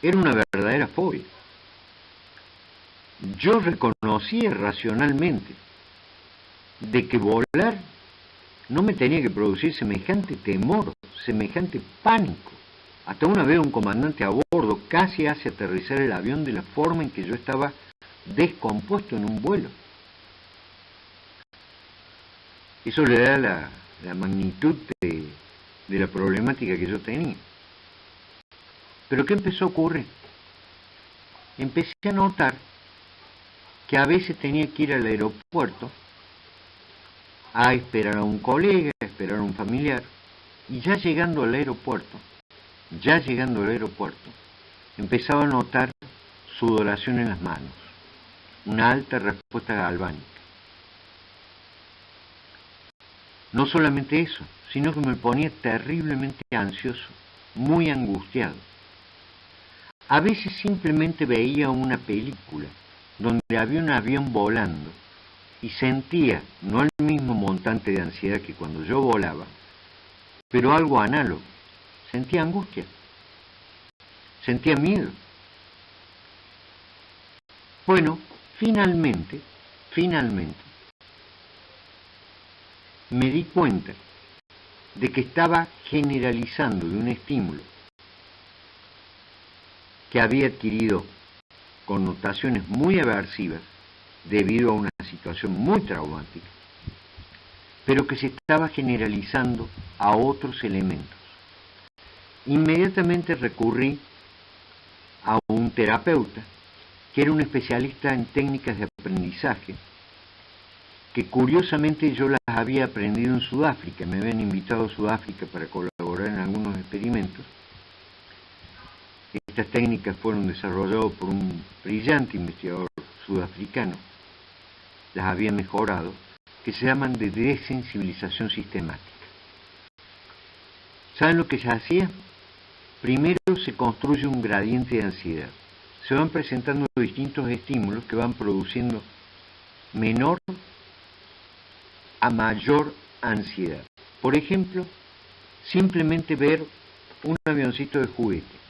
S1: Era una verdadera fobia. Yo reconocía racionalmente de que volar no me tenía que producir semejante temor, semejante pánico. Hasta una vez un comandante a bordo casi hace aterrizar el avión de la forma en que yo estaba descompuesto en un vuelo. Eso le da la magnitud de la problemática que yo tenía. Pero ¿qué empezó a ocurrir? Empecé a notar que a veces tenía que ir al aeropuerto a esperar a un colega, a esperar a un familiar, y ya llegando al aeropuerto, empezaba a notar sudoración en las manos, una alta respuesta galvánica. No solamente eso, sino que me ponía terriblemente ansioso, muy angustiado. A veces simplemente veía una película donde había un avión volando y sentía, no el mismo montante de ansiedad que cuando yo volaba, pero algo análogo. Sentía angustia, sentía miedo. Bueno, finalmente, me di cuenta de que estaba generalizando de un estímulo que había adquirido connotaciones muy aversivas debido a una situación muy traumática, pero que se estaba generalizando a otros elementos. Inmediatamente recurrí a un terapeuta que era un especialista en técnicas de aprendizaje, que curiosamente yo las había aprendido en Sudáfrica. Me habían invitado a Sudáfrica para colaborar en algunos experimentos. Estas técnicas fueron desarrolladas por un brillante investigador sudafricano, las había mejorado, que se llaman de desensibilización sistemática. ¿Saben lo que se hacía? Primero se construye un gradiente de ansiedad. Se van presentando distintos estímulos que van produciendo menor a mayor ansiedad. Por ejemplo, simplemente ver un avioncito de juguete.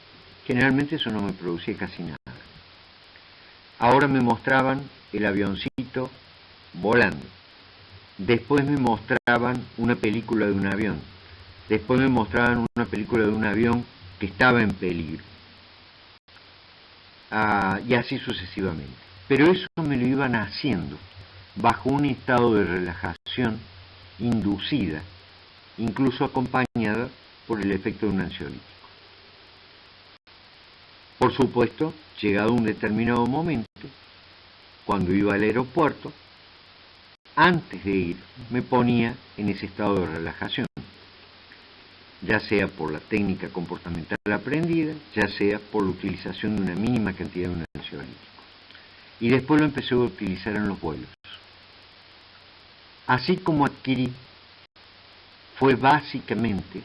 S1: Generalmente eso no me producía casi nada. Ahora me mostraban el avioncito volando. Después me mostraban una película de un avión. Después me mostraban una película de un avión que estaba en peligro. Y así sucesivamente. Pero eso me lo iban haciendo bajo un estado de relajación inducida, incluso acompañada por el efecto de un ansiolítico. Por supuesto, llegado un determinado momento, cuando iba al aeropuerto, antes de ir, me ponía en ese estado de relajación, ya sea por la técnica comportamental aprendida, ya sea por la utilización de una mínima cantidad de un ansiolítico. Y después lo empecé a utilizar en los vuelos. Así como adquirí, fue básicamente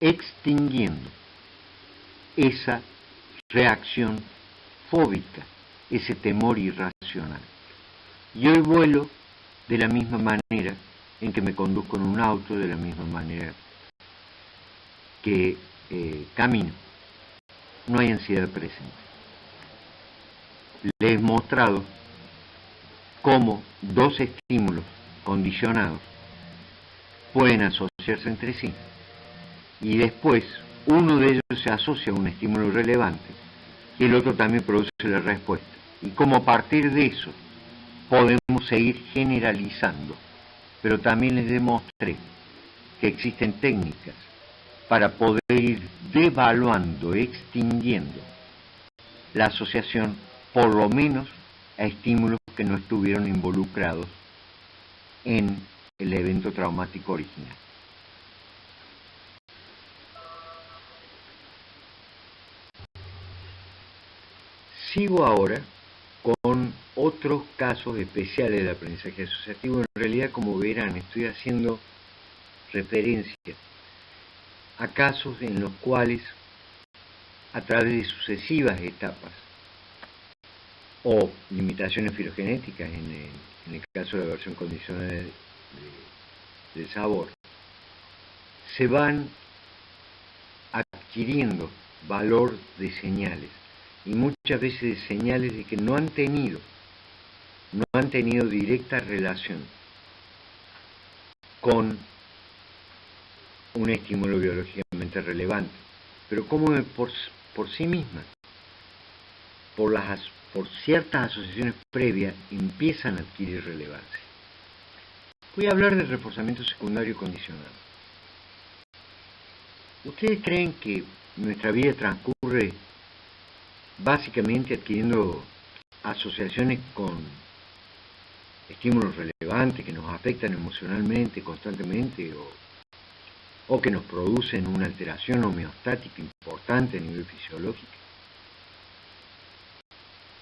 S1: extinguiendo esa reacción fóbica, ese temor irracional. Y hoy vuelo de la misma manera en que me conduzco en un auto, de la misma manera que camino. No hay ansiedad presente. Les he mostrado cómo dos estímulos condicionados pueden asociarse entre sí y después uno de ellos se asocia a un estímulo relevante y el otro también produce la respuesta. Y cómo a partir de eso podemos seguir generalizando. Pero también les demostré que existen técnicas para poder ir devaluando, extinguiendo la asociación, por lo menos a estímulos que no estuvieron involucrados en el evento traumático original. Sigo ahora con otros casos especiales del aprendizaje asociativo. En realidad, como verán, estoy haciendo referencia a casos en los cuales, a través de sucesivas etapas o limitaciones filogenéticas, en el caso de la versión condicional del sabor, se van adquiriendo valor de señales, y muchas veces de señales de que no han tenido directa relación con un estímulo biológicamente relevante, pero como por sí mismas, por ciertas asociaciones previas, empiezan a adquirir relevancia. Voy a hablar del reforzamiento secundario condicionado. ¿Ustedes creen que nuestra vida transcurre básicamente adquiriendo asociaciones con estímulos relevantes que nos afectan emocionalmente, constantemente, o que nos producen una alteración homeostática importante a nivel fisiológico?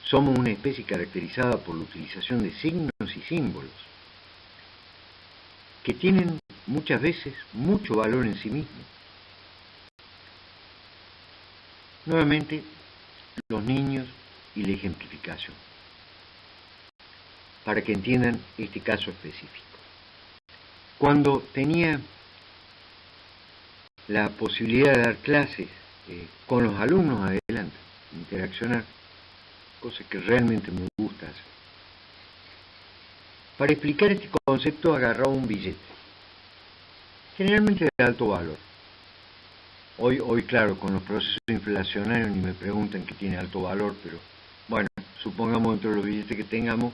S1: Somos una especie caracterizada por la utilización de signos y símbolos que tienen muchas veces mucho valor en sí mismos. Nuevamente, los niños y la ejemplificación, para que entiendan este caso específico. Cuando tenía la posibilidad de dar clases con los alumnos adelante, interaccionar, cosa que realmente me gusta hacer. Para explicar este concepto agarraba un billete, generalmente de alto valor. Hoy claro, con los procesos inflacionarios ni me preguntan qué tiene alto valor, pero bueno, supongamos dentro de los billetes que tengamos,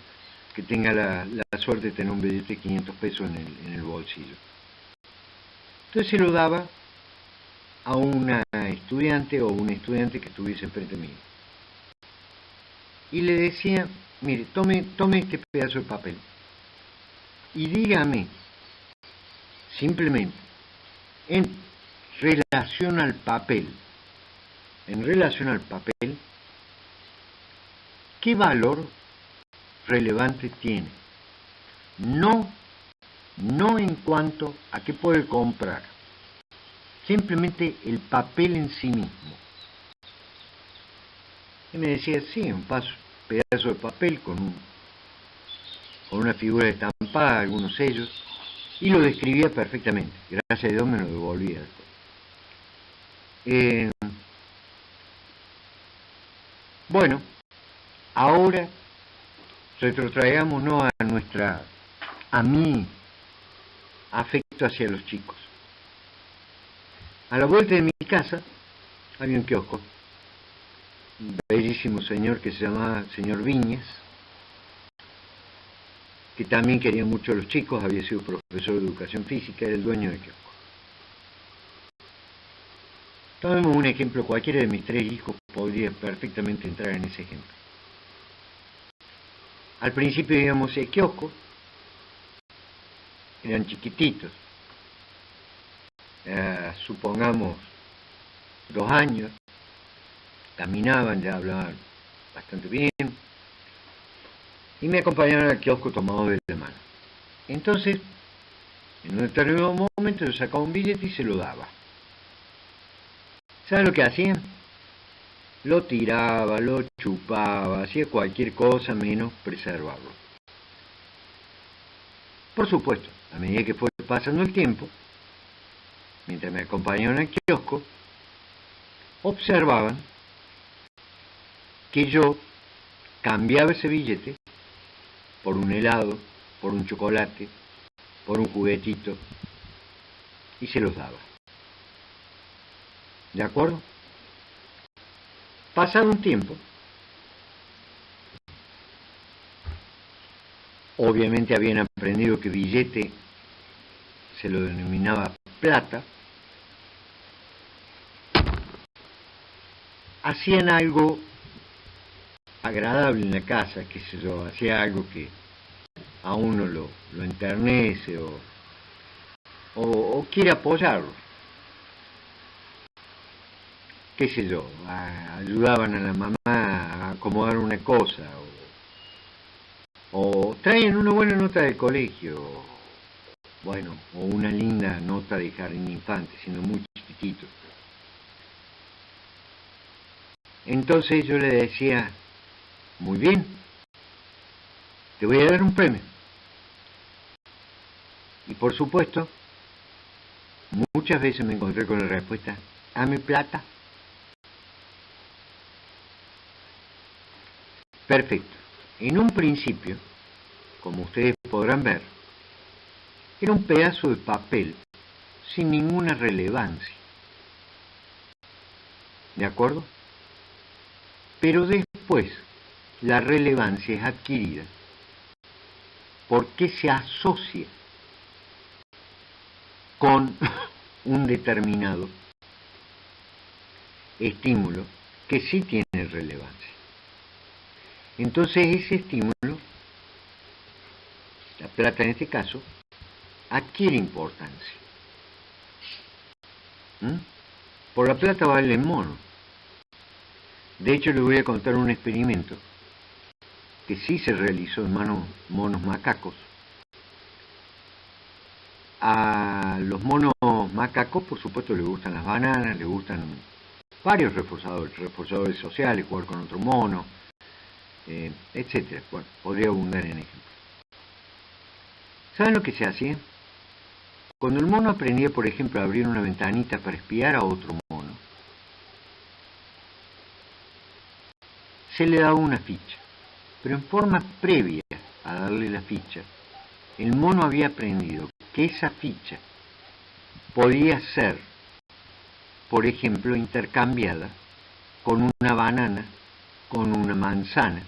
S1: que tenga la suerte de tener un billete de 500 pesos en el bolsillo. Entonces se lo daba a una estudiante o un estudiante que estuviese enfrente mío. Y le decía, mire, tome este pedazo de papel y dígame, simplemente, en relación al papel, ¿qué valor relevante tiene? No en cuanto a qué puede comprar, simplemente el papel en sí mismo. Y me decía, sí, un pedazo de papel con una figura estampada, algunos sellos, y lo describía perfectamente. Gracias a Dios me lo devolvía. Bueno, ahora retrotraigámonos a mi afecto hacia los chicos. A la vuelta de mi casa había un kiosco, un bellísimo señor que se llamaba señor Viñas, que también quería mucho a los chicos, había sido profesor de educación física, era el dueño del kiosco. Tomemos un ejemplo, cualquiera de mis 3 hijos podría perfectamente entrar en ese ejemplo. Al principio íbamos al kiosco, eran chiquititos, supongamos 2 años, caminaban, ya hablaban bastante bien, y me acompañaban al kiosco tomados de la mano. Entonces, en un determinado momento yo sacaba un billete y se lo daba. ¿Sabe lo que hacía? Lo tiraba, lo chupaba, hacía cualquier cosa menos preservarlo. Por supuesto, a medida que fue pasando el tiempo, mientras me acompañaban al kiosco, observaban que yo cambiaba ese billete por un helado, por un chocolate, por un juguetito, y se los daba. ¿De acuerdo? Pasado un tiempo, obviamente habían aprendido que billete se lo denominaba plata, hacían algo agradable en la casa, qué sé yo, hacía algo que a uno lo enternece o quiere apoyarlo. Qué sé yo, ayudaban a la mamá a acomodar una cosa, o traían una buena nota del colegio, bueno, o una linda nota de jardín de infantes, siendo muy chiquitito. Entonces yo le decía, muy bien, te voy a dar un premio. Y por supuesto, muchas veces me encontré con la respuesta, dame plata. Perfecto. En un principio, como ustedes podrán ver, era un pedazo de papel sin ninguna relevancia. ¿De acuerdo? Pero después, la relevancia es adquirida porque se asocia con un determinado estímulo que sí tiene relevancia. Entonces ese estímulo, la plata en este caso, adquiere importancia. Por la plata vale el mono. De hecho, les voy a contar un experimento que sí se realizó en monos macacos. A los monos macacos, por supuesto, les gustan las bananas, les gustan varios reforzadores sociales, jugar con otro mono, etcétera. Bueno, podría abundar en ejemplos. ¿Saben lo que se hacía? Cuando el mono aprendía, por ejemplo, a abrir una ventanita para espiar a otro mono, se le daba una ficha, pero en forma previa a darle la ficha, el mono había aprendido que esa ficha podía ser, por ejemplo, intercambiada con una banana, con una manzana,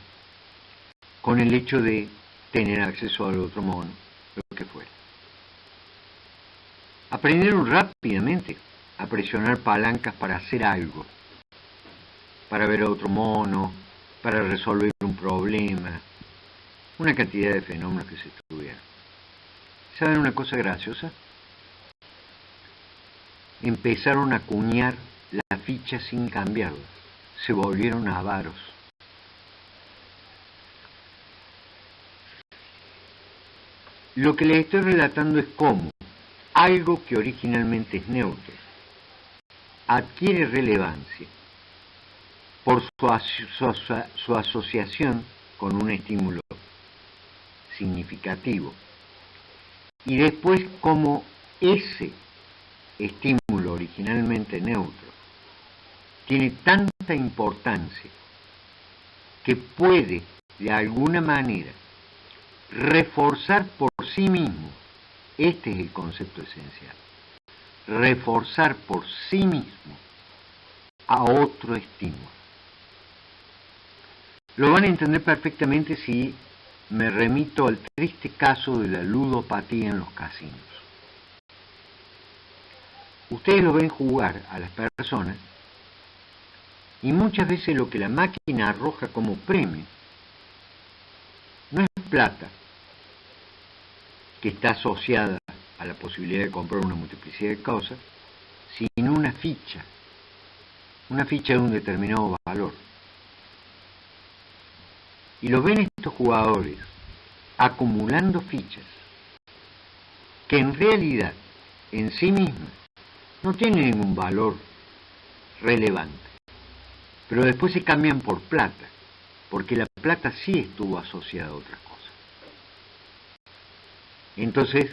S1: con el hecho de tener acceso al otro mono, lo que fuera. Aprendieron rápidamente a presionar palancas para hacer algo, para ver a otro mono, para resolver un problema, una cantidad de fenómenos que se estudiaron. ¿Saben una cosa graciosa? Empezaron a acuñar la ficha sin cambiarla, se volvieron avaros. Lo que les estoy relatando es cómo algo que originalmente es neutro adquiere relevancia por su asociación con un estímulo significativo, y después como ese estímulo originalmente neutro tiene tanta importancia que puede de alguna manera reforzar por sí mismo. Este es el concepto esencial: reforzar por sí mismo a otro estímulo. Lo van a entender perfectamente si me remito al triste caso de la ludopatía en los casinos. Ustedes lo ven jugar a las personas y muchas veces lo que la máquina arroja como premio no es plata, que está asociada a la posibilidad de comprar una multiplicidad de cosas, sino una ficha de un determinado valor. Y lo ven estos jugadores acumulando fichas que en realidad en sí mismas no tienen ningún valor relevante. Pero después se cambian por plata, porque la plata sí estuvo asociada a otras cosas. Entonces,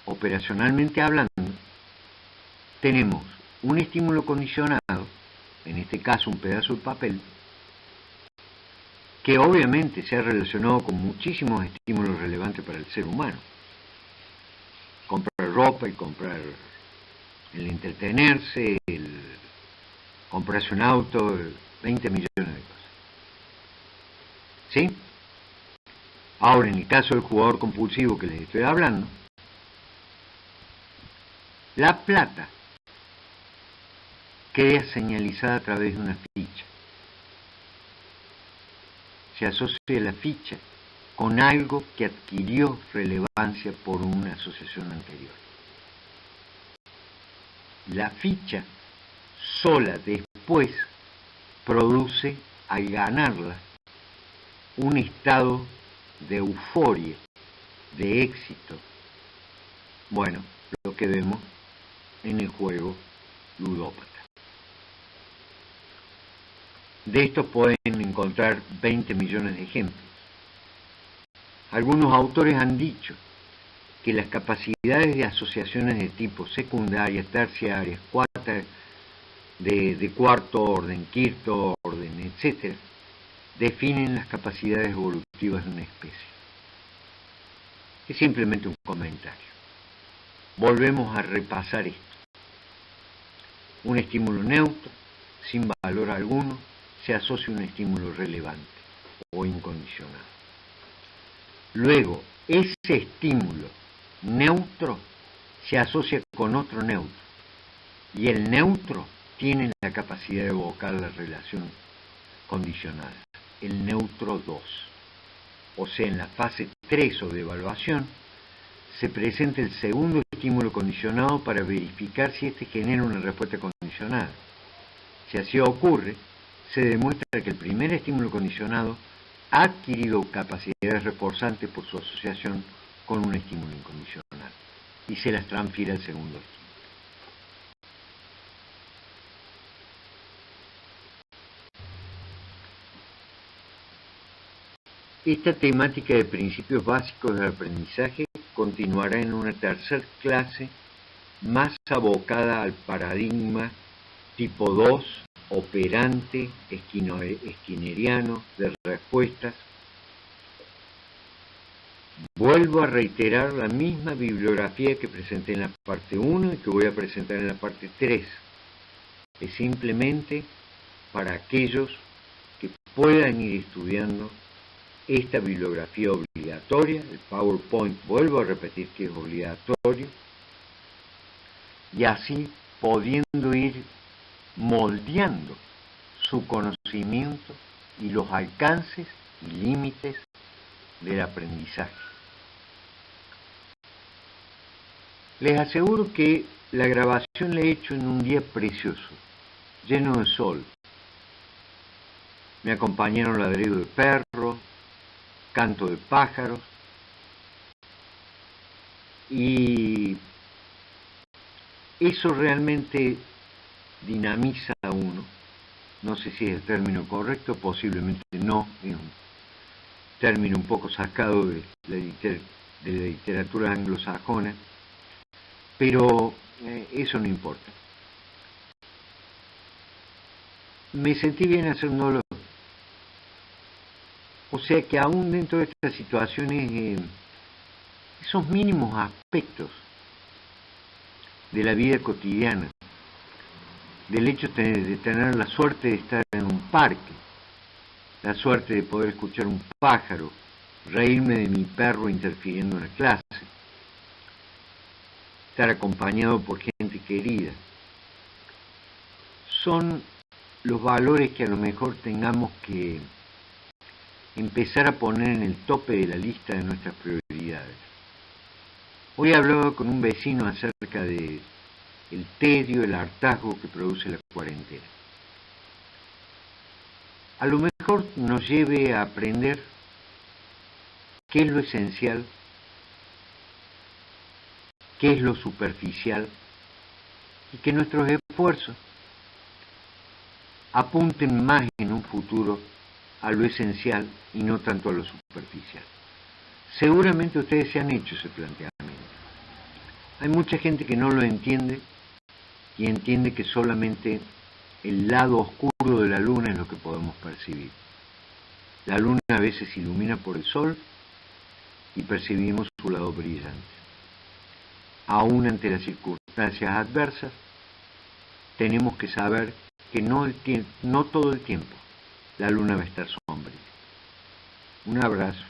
S1: operacionalmente hablando, tenemos un estímulo condicionado, en este caso un pedazo de papel, que obviamente se ha relacionado con muchísimos estímulos relevantes para el ser humano. Comprar ropa, el entretenerse, el comprarse un auto, 20 millones de cosas. ¿Sí? Ahora, en el caso del jugador compulsivo que les estoy hablando, la plata queda señalizada a través de una ficha. Se asocia la ficha con algo que adquirió relevancia por una asociación anterior. La ficha sola después produce, al ganarla, un estado de euforia, de éxito. Bueno, lo que vemos en el juego ludópata. De esto pueden encontrar 20 millones de ejemplos. Algunos autores han dicho que las capacidades de asociaciones de tipo secundarias, terciarias, de cuarto orden, quinto orden, etc., definen las capacidades evolutivas de una especie. Es simplemente un comentario. Volvemos a repasar esto. Un estímulo neutro, sin valor alguno, se asocia a un estímulo relevante o incondicionado. Luego, ese estímulo neutro se asocia con otro neutro, y el neutro tiene la capacidad de evocar la relación condicionada, el neutro 2. O sea, en la fase 3 o de evaluación, se presenta el segundo estímulo condicionado para verificar si éste genera una respuesta condicionada. Si así ocurre, se demuestra que el primer estímulo condicionado ha adquirido capacidades reforzantes por su asociación con un estímulo incondicional y se las transfiere al segundo estímulo. Esta temática de principios básicos del aprendizaje continuará en una tercera clase más abocada al paradigma tipo 2, operante, esquineriano, de respuestas. Vuelvo a reiterar la misma bibliografía que presenté en la parte 1 y que voy a presentar en la parte 3. Es simplemente para aquellos que puedan ir estudiando esta bibliografía obligatoria. El PowerPoint, vuelvo a repetir que es obligatorio, y así pudiendo ir moldeando su conocimiento y los alcances y límites del aprendizaje. Les aseguro que la grabación la he hecho en un día precioso, lleno de sol. Me acompañaron ladrido de perro, canto de pájaros, y eso realmente dinamiza a uno. No sé si es el término correcto, posiblemente no, es un término un poco sacado de la literatura anglosajona, pero eso no importa. Me sentí bien haciéndolo. O sea que aún dentro de estas situaciones, esos mínimos aspectos de la vida cotidiana, del hecho de tener la suerte de estar en un parque, la suerte de poder escuchar un pájaro, reírme de mi perro interfiriendo en la clase, estar acompañado por gente querida, son los valores que a lo mejor tengamos que empezar a poner en el tope de la lista de nuestras prioridades. Hoy hablaba con un vecino acerca de el tedio, el hartazgo que produce la cuarentena. A lo mejor nos lleve a aprender qué es lo esencial, qué es lo superficial, y que nuestros esfuerzos apunten más en un futuro a lo esencial y no tanto a lo superficial. Seguramente ustedes se han hecho ese planteamiento. Hay mucha gente que no lo entiende y entiende que solamente el lado oscuro de la luna es lo que podemos percibir. La luna a veces ilumina por el sol y percibimos su lado brillante. Aún ante las circunstancias adversas, tenemos que saber que no todo el tiempo la luna va a estar sombría. Un abrazo.